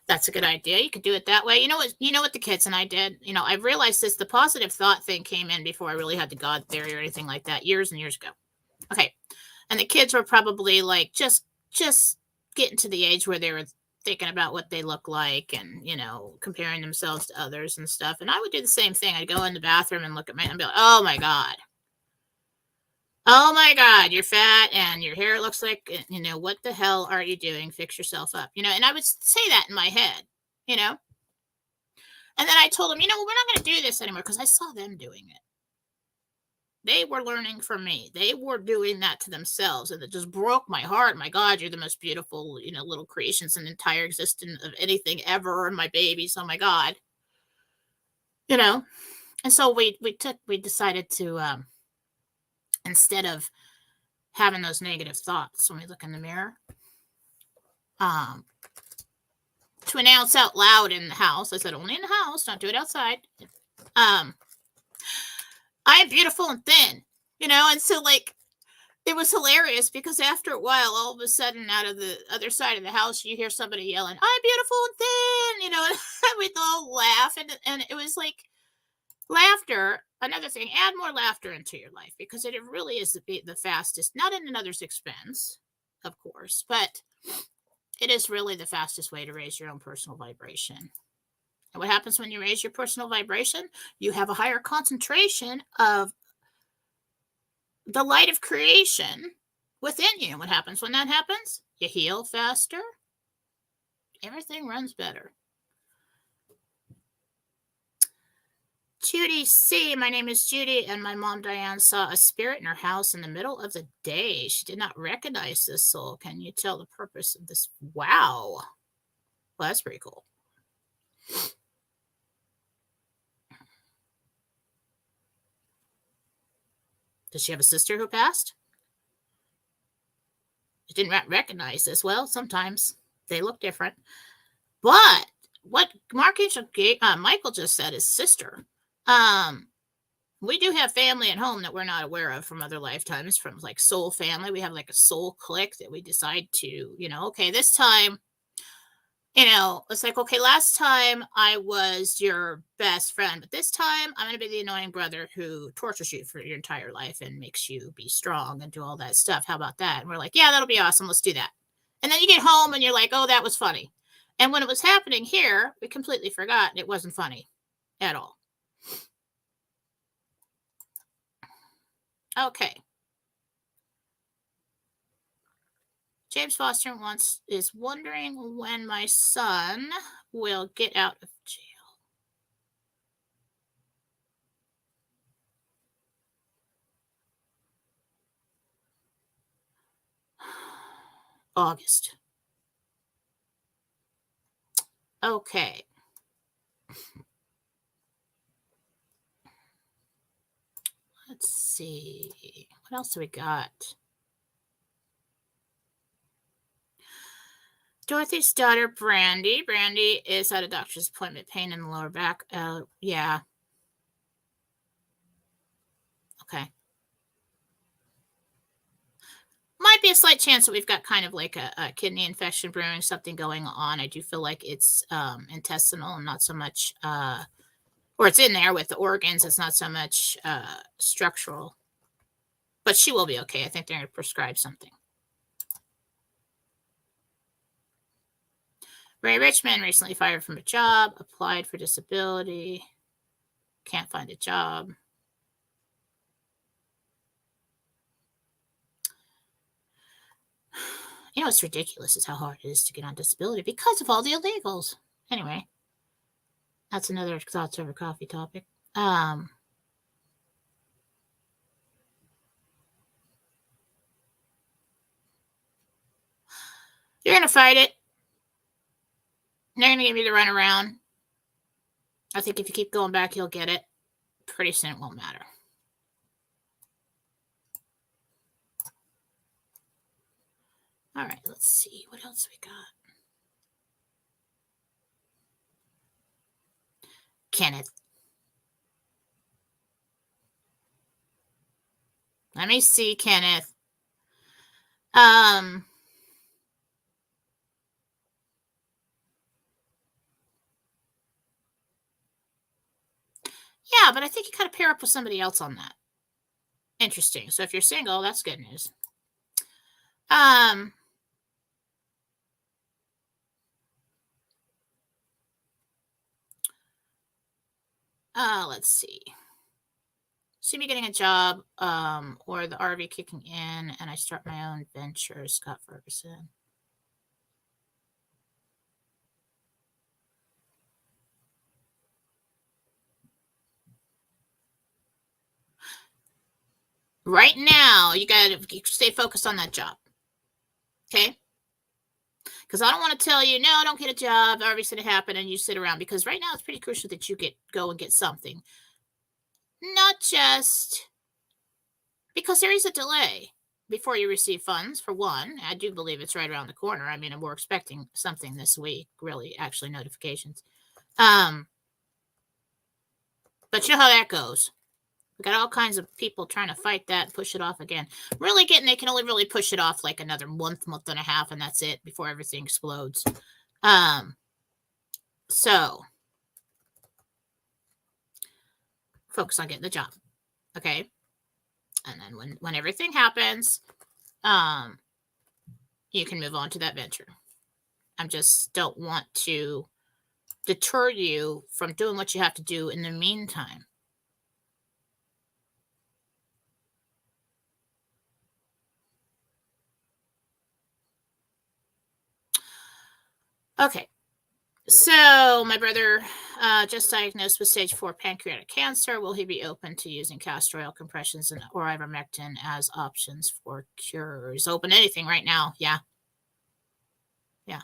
That's a good idea. You could do it that way. You know what the kids and I did? I realized the positive thought thing came in before I really had the God theory or anything like that years and years ago. Okay. And the kids were probably like, just getting to the age where they were thinking about what they look like and, comparing themselves to others and stuff. And I would do the same thing. I'd go in the bathroom and look at and be like, oh my God. Oh my God, you're fat and your hair looks like, what the hell are you doing? Fix yourself up, and I would say that in my head, And then I told them, we're not going to do this anymore because I saw them doing it. They were learning from me. They were doing that to themselves, and it just broke my heart. My God, you're the most beautiful, little creations in the entire existence of anything ever. And my babies, oh my God, And so we decided to, instead of having those negative thoughts when we look in the mirror, to announce out loud in the house. I said, only in the house, don't do it outside. I am beautiful and thin, and so it was hilarious because after a while, all of a sudden out of the other side of the house, you hear somebody yelling, I'm beautiful and thin, and we'd all laugh. And it was like laughter. Another thing, add more laughter into your life because it really is the fastest, not at another's expense, of course, but it is really the fastest way to raise your own personal vibration. And what happens when you raise your personal vibration? You have a higher concentration of the light of creation within you. What happens when that happens? You heal faster. Everything runs better. Judy C. My name is Judy, and my mom Diane saw a spirit in her house in the middle of the day. She did not recognize this soul. Can you tell the purpose of this? Wow. Well, that's pretty cool. Does she have a sister who passed? I didn't recognize this. Well, sometimes they look different. But what Michael just said is sister. We do have family at home that we're not aware of from other lifetimes, from like soul family. We have like a soul clique that we decide to, okay, this time, it's like, okay, last time I was your best friend, but this time I'm going to be the annoying brother who tortures you for your entire life and makes you be strong and do all that stuff. How about that? And we're like, yeah, that'll be awesome. Let's do that. And then you get home and you're like, oh, that was funny. And when it was happening here, we completely forgot it wasn't funny at all. Okay. James Foster is wondering when my son will get out of jail. August. Okay. Let's see. What else do we got? Dorothy's daughter, Brandy. Brandy is at a doctor's appointment, pain in the lower back. Yeah. Okay. Might be a slight chance that we've got kind of like a kidney infection brewing, something going on. I do feel like it's intestinal and not so much, or it's in there with the organs. It's not so much structural. But she will be okay. I think they're going to prescribe something. Ray Richmond recently fired from a job, applied for disability, can't find a job. It's ridiculous is how hard it is to get on disability because of all the illegals. Anyway, that's another thoughts over coffee topic. You're going to fight it. They're going to give you the runaround. I think if you keep going back, you'll get it. Pretty soon it won't matter. All right, let's see. What else we got? Kenneth. Let me see, Kenneth. Yeah, but I think you got to pair up with somebody else on that. Interesting. So if you're single, that's good news. Let's see. See me getting a job, or the RV kicking in, and I start my own venture, Scott Ferguson. Right now, you got to stay focused on that job. Okay? Because I don't want to tell you, no, don't get a job, RV's going to happen, and you sit around. Because right now, it's pretty crucial that you go and get something. Not just because there is a delay before you receive funds, for one. I do believe it's right around the corner. I mean, we're expecting something this week, really, actually, notifications. But you know how that goes. We got all kinds of people trying to fight that and push it off again. They can only really push it off like another month and a half, and that's it before everything explodes. So focus on getting the job. Okay. And then when everything happens, you can move on to that venture. I just don't want to deter you from doing what you have to do in the meantime. Okay. So my brother just diagnosed with stage 4 pancreatic cancer. Will he be open to using castor oil compressions or ivermectin as options for cures? Open anything right now. Yeah. Yeah.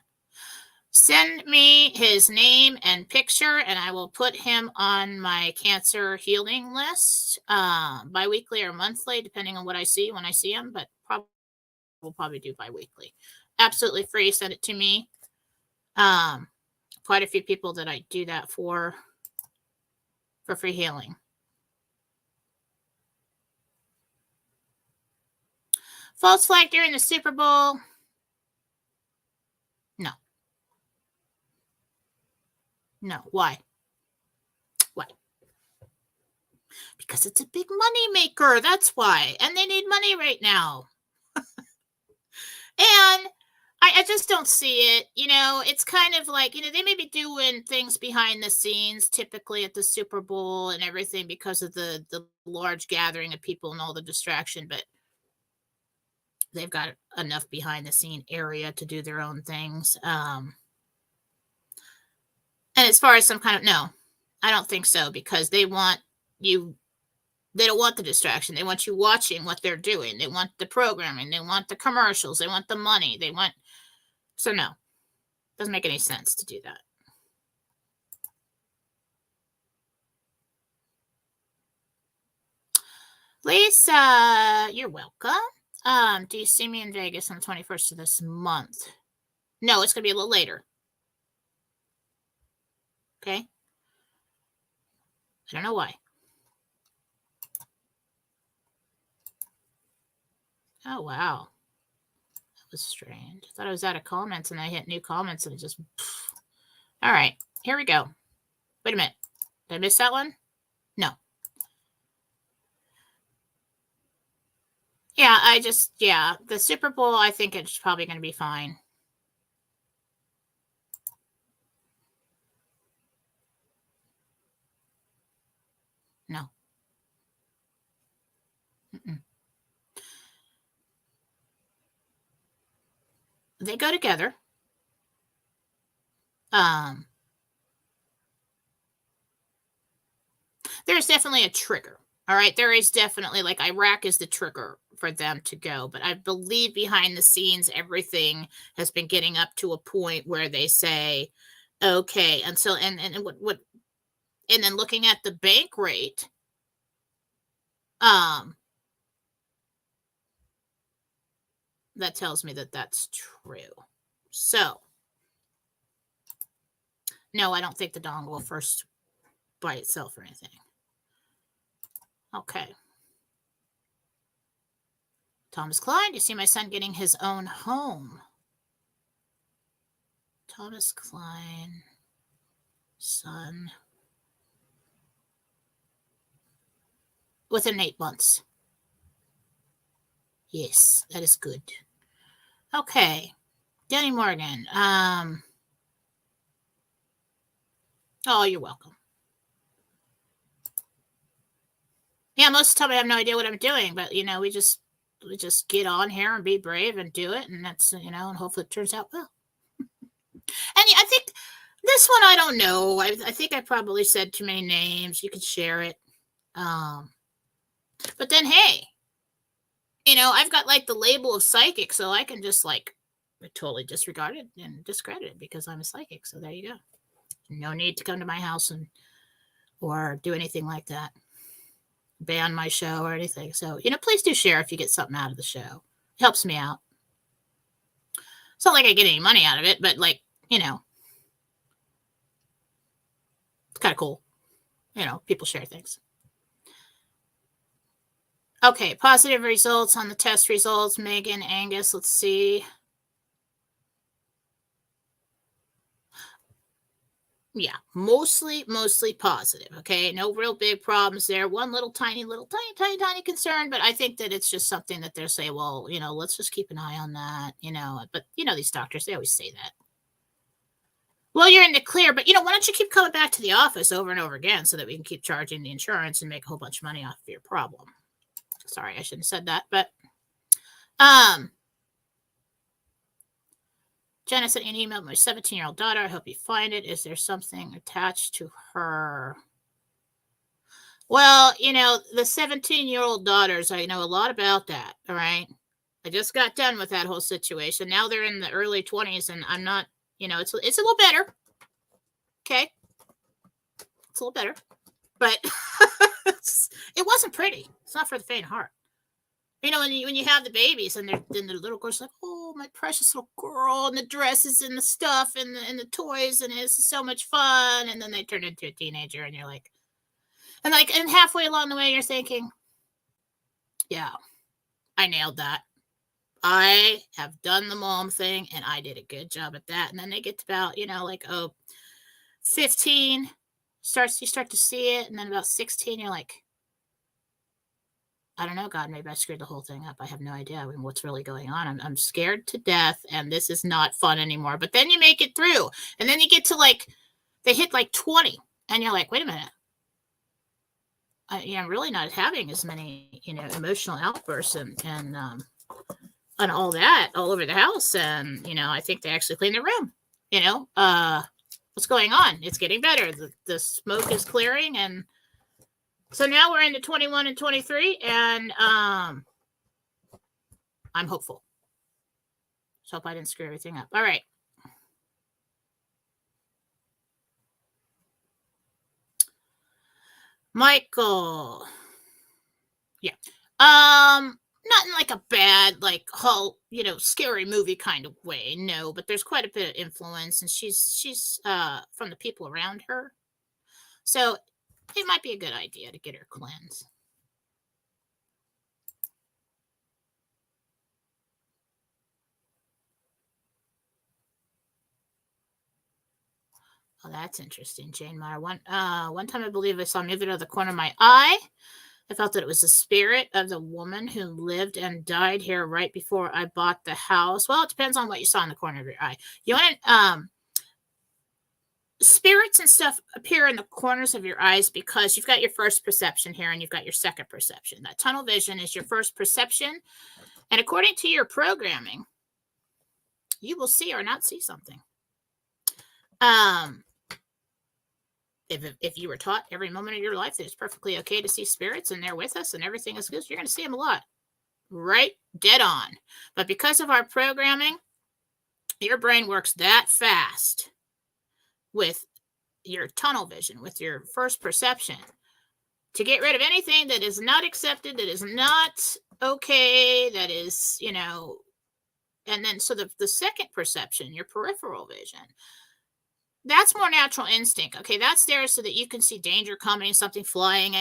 Send me his name and picture, and I will put him on my cancer healing list, biweekly or monthly, depending on what I see when I see him, but we'll probably do biweekly. Absolutely free. Send it to me. Quite a few people that I do that for free healing. False flag during the Super Bowl. No. No. Why? Why? Because it's a big money maker. That's why. And they need money right now. And I just don't see it. It's kind of like, they may be doing things behind the scenes, typically at the Super Bowl and everything, because of the large gathering of people and all the distraction, but they've got enough behind the scene area to do their own things. And as far as no, I don't think so, because they don't want the distraction. They want you watching what they're doing. They want the programming. They want the commercials. They want the money. So no, doesn't make any sense to do that. Lisa, you're welcome. Do you see me in Vegas on the 21st of this month? No, it's going to be a little later. Okay. I don't know why. Oh, wow. That was strange. I thought I was out of comments, and I hit new comments, and it just... All right. Here we go. Wait a minute. Did I miss that one? No. Yeah, the Super Bowl, I think it's probably going to be fine. No. Mm-mm. They go together. There's definitely a trigger. All right. There is definitely, like, Iraq is the trigger for them to go. But I believe behind the scenes, everything has been getting up to a point where they say, okay. And so, and then looking at the bank rate, that tells me that that's true. So, no, I don't think the dong will first by itself or anything. Okay. Thomas Klein, you see my son getting his own home. Thomas Klein, son. Within 8 months. Yes, that is good. Okay. Danny Morgan. Oh, you're welcome. Yeah, most of the time I have no idea what I'm doing, but we just get on here and be brave and do it, and that's and hopefully it turns out well. And yeah, I think this one I don't know. I think I probably said too many names. You could share it, um, but then hey, I've got like the label of psychic, so I can just like totally disregard it and discredit it because I'm a psychic. So there you go. No need to come to my house and or do anything like that. Ban my show or anything. So, please do share if you get something out of the show. It helps me out. It's not like I get any money out of it, but like, it's kind of cool. People share things. Okay, positive results on the test results. Megan, Angus, let's see. Yeah, mostly positive. Okay, no real big problems there. One little tiny concern, but I think that it's just something that they're saying, well, let's just keep an eye on that, but these doctors, they always say that. Well, you're in the clear, but why don't you keep coming back to the office over and over again so that we can keep charging the insurance and make a whole bunch of money off of your problem. Sorry, I shouldn't have said that, but Jenna sent an email to my 17-year-old daughter. I hope you find it. Is there something attached to her? Well, the 17-year-old daughters, I know a lot about that. All right. I just got done with that whole situation. Now they're in the early 20s, and I'm not, it's a little better. Okay. It's a little better. But it wasn't pretty. It's not for the faint of heart. When you have the babies and then the little girl's like, oh, my precious little girl, and the dresses and the stuff and the toys, and it's so much fun. And then they turn into a teenager, and you're like, and halfway along the way, you're thinking, yeah, I nailed that. I have done the mom thing, and I did a good job at that. And then they get to about, 15, you start to see it, and then about 16, you're like, I don't know, God, maybe I screwed the whole thing up. I have no idea. I mean, what's really going on. I'm scared to death, and this is not fun anymore. But then you make it through, and then you get to they hit 20, and you're like, wait a minute. I'm really not having as many, emotional outbursts and all that all over the house. And, I think they actually cleaned the room, what's going on? It's getting better. The smoke is clearing, and so now we're into 21 and 23, and I'm hopeful. So hope I didn't screw everything up. All right. Michael. Yeah. Not in a bad, whole, scary movie kind of way. No, but there's quite a bit of influence, and she's from the people around her. So it might be a good idea to get her cleansed. Oh, that's interesting, Jane Meyer. One time I believe I saw a movie out of the corner of my eye. I felt that it was the spirit of the woman who lived and died here right before I bought the house. Well, it depends on what you saw in the corner of your eye. You want to spirits and stuff appear in the corners of your eyes because you've got your first perception here and you've got your second perception. That tunnel vision is your first perception. And according to your programming, you will see or not see something. If you were taught every moment of your life that it's perfectly okay to see spirits and they're with us and everything is good, you're going to see them a lot. Right? Dead on. But because of our programming, your brain works that fast with your tunnel vision, with your first perception, to get rid of anything that is not accepted, that is not okay, that is, and then so the second perception, your peripheral vision, that's more natural instinct. Okay, that's there so that you can see danger coming, something flying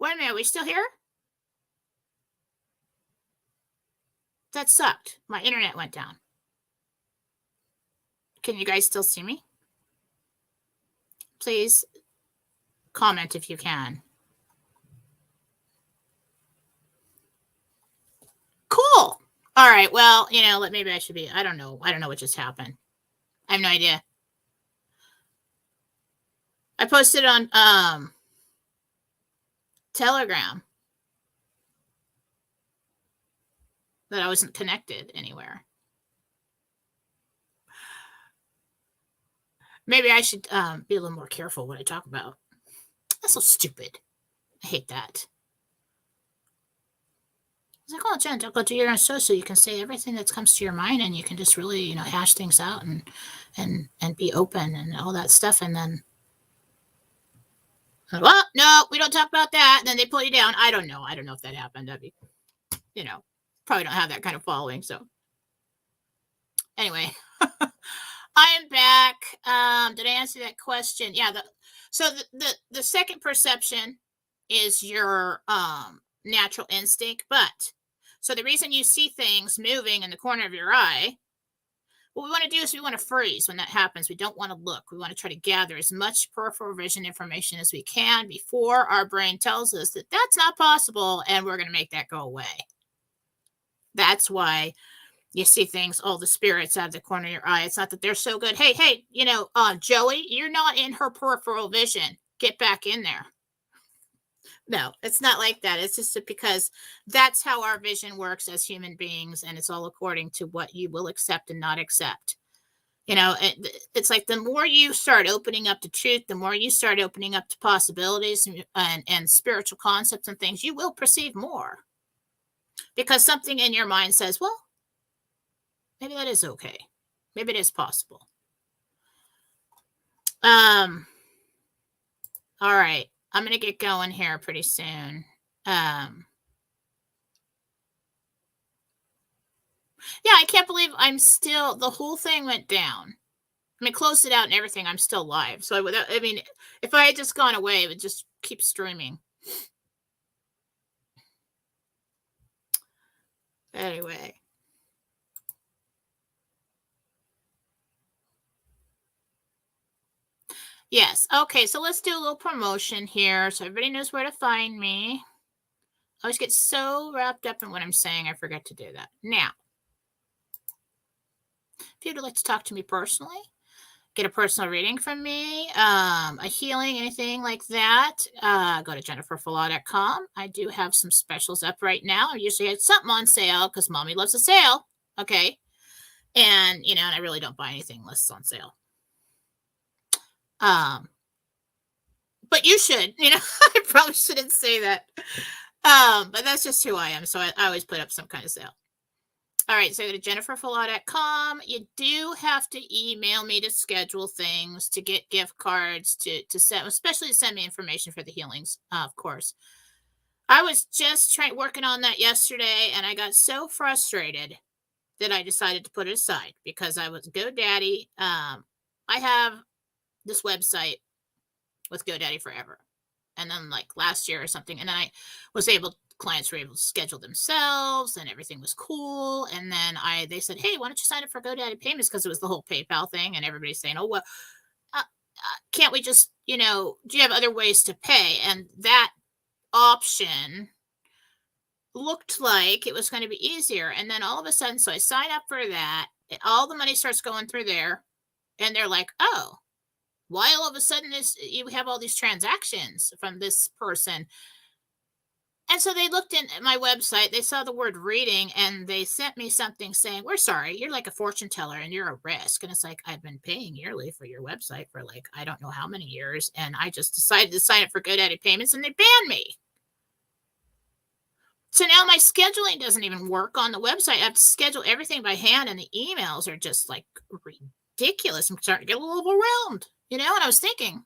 Wait a minute, are we still here? That sucked. My internet went down. Can you guys still see me? Please comment if you can. Cool. All right. Well, maybe I should be. I don't know. I don't know what just happened. I have no idea. I posted on Telegram that I wasn't connected anywhere. Maybe I should be a little more careful what I talk about. That's so stupid. I hate that. It's like, oh, Jen, don't go do your own show so you can say everything that comes to your mind and you can just really, hash things out and be open and all that stuff. And then, well, no, we don't talk about that. And then they pull you down. I don't know. I don't know if that happened. That'd be, probably don't have that kind of following. So anyway, I am back. Did I answer that question? Yeah. So the second perception is your natural instinct. But so the reason you see things moving in the corner of your eye, what we want to do is we want to freeze when that happens. We don't want to look. We want to try to gather as much peripheral vision information as we can before our brain tells us that that's not possible, and we're going to make that go away. That's why you see things, all the spirits out of the corner of your eye. It's not that they're so good. Hey, Joey, you're not in her peripheral vision. Get back in there. No, it's not like that. It's just because that's how our vision works as human beings, and it's all according to what you will accept and not accept. It's like the more you start opening up to truth, the more you start opening up to possibilities and spiritual concepts and things, you will perceive more. Because something in your mind says, well, maybe that is okay. Maybe it is possible. All right. I'm going to get going here pretty soon. Yeah, I can't believe the whole thing went down. I mean, closed it out and everything. I'm still live. So if I had just gone away, it would just keep streaming. Anyway. Yes. Okay. So let's do a little promotion here so everybody knows where to find me. I always get so wrapped up in what I'm saying, I forget to do that. Now, if you'd like to talk to me personally, get a personal reading from me, a healing, anything like that, go to jenniferfallaw.com. I do have some specials up right now. I usually have something on sale because mommy loves a sale. Okay. And, and I really don't buy anything unless it's on sale. But you should, I probably shouldn't say that. But that's just who I am. So I always put up some kind of sale. All right. So go to jenniferfallaw.com. You do have to email me to schedule things, to get gift cards, to send, especially to send me information for the healings, of course. I was just working on that yesterday, and I got so frustrated that I decided to put it aside because I was GoDaddy. I have this website with GoDaddy forever. And then last year or something, and then clients were able to schedule themselves and everything was cool. And then they said, hey, why don't you sign up for GoDaddy payments? Because it was the whole PayPal thing and everybody's saying, oh, well, can't we just, do you have other ways to pay? And that option looked like it was going to be easier. And then all of a sudden, so I sign up for that, and all the money starts going through there, and they're like, oh, why all of a sudden you have all these transactions from this person? And so they looked at my website, they saw the word reading, and they sent me something saying, we're sorry, you're like a fortune teller and you're a risk. And it's like, I've been paying yearly for your website for I don't know how many years. And I just decided to sign up for GoDaddy payments and they banned me. So now my scheduling doesn't even work on the website. I have to schedule everything by hand, and the emails are just ridiculous. I'm starting to get a little overwhelmed, and I was thinking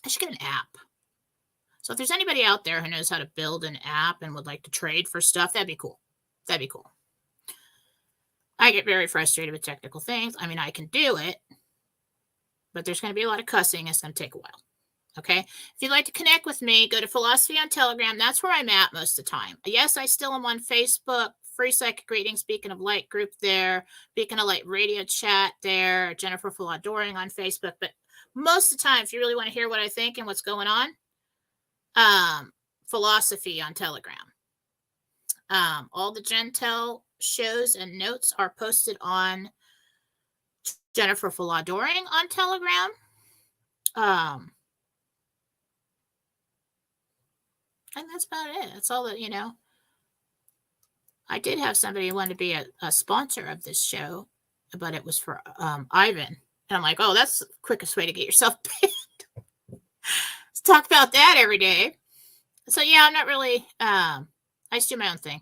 I should get an app. So if there's anybody out there who knows how to build an app and would like to trade for stuff, that'd be cool. That'd be cool. I get very frustrated with technical things. I mean, I can do it, but there's going to be a lot of cussing. It's going to take a while. Okay. If you'd like to connect with me, go to Fallawsophy on Telegram. That's where I'm at most of the time. Yes, I still am on Facebook, Free Psychic Readings, Beacon of Light group there, Beacon of Light radio chat there, Jennifer Fallaw-Doering on Facebook. But most of the time, if you really want to hear what I think and what's going on, Fallawsophy on Telegram. All the Gentel shows and notes are posted on Jennifer Fallaw-Doering on Telegram. And that's about it. That's all that, I did have somebody who wanted to be a sponsor of this show, but it was for Ivan. And I'm like, oh, that's the quickest way to get yourself paid. Let's talk about that every day. So, yeah, I'm not really, I just do my own thing.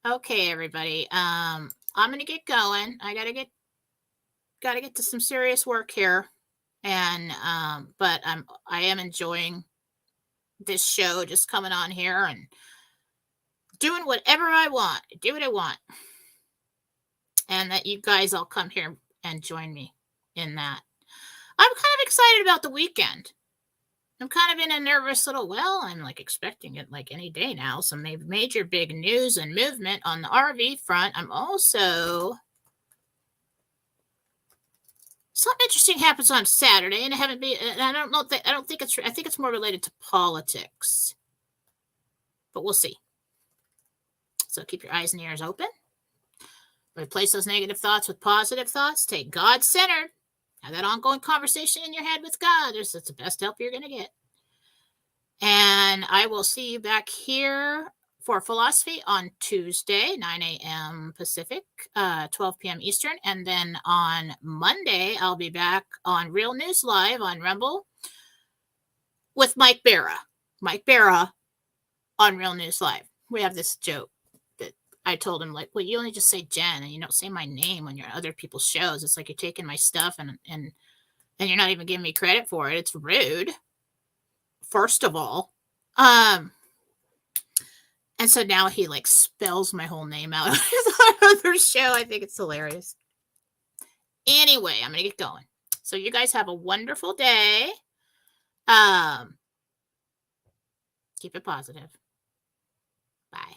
Okay, everybody. I'm going to get going. I got to get to some serious work here. And, but I am enjoying this show, just coming on here and doing whatever I want, do what I want. And that you guys all come here and join me in that. I'm kind of excited about the weekend. I'm kind of in a nervous little, I'm like expecting it like any day now. Some major big news and movement on the RV front. I'm also, something interesting happens on Saturday, and I think it's more related to politics, but we'll see. So keep your eyes and ears open. Replace those negative thoughts with positive thoughts. Take God-centered. Have that ongoing conversation in your head with God. That's the best help you're going to get. And I will see you back here for Fallawsophy on Tuesday, 9 a.m. Pacific, 12 p.m. Eastern. And then on Monday, I'll be back on Real News Live on Rumble with Mike Barra. Mike Barra on Real News Live. We have this joke that I told him, like, well, you only just say Jen and you don't say my name on your other people's shows. It's like you're taking my stuff and you're not even giving me credit for it. It's rude. First of all. And so now he like spells my whole name out on his other show. I think it's hilarious. Anyway, I'm going to get going. So you guys have a wonderful day. Keep it positive. Bye.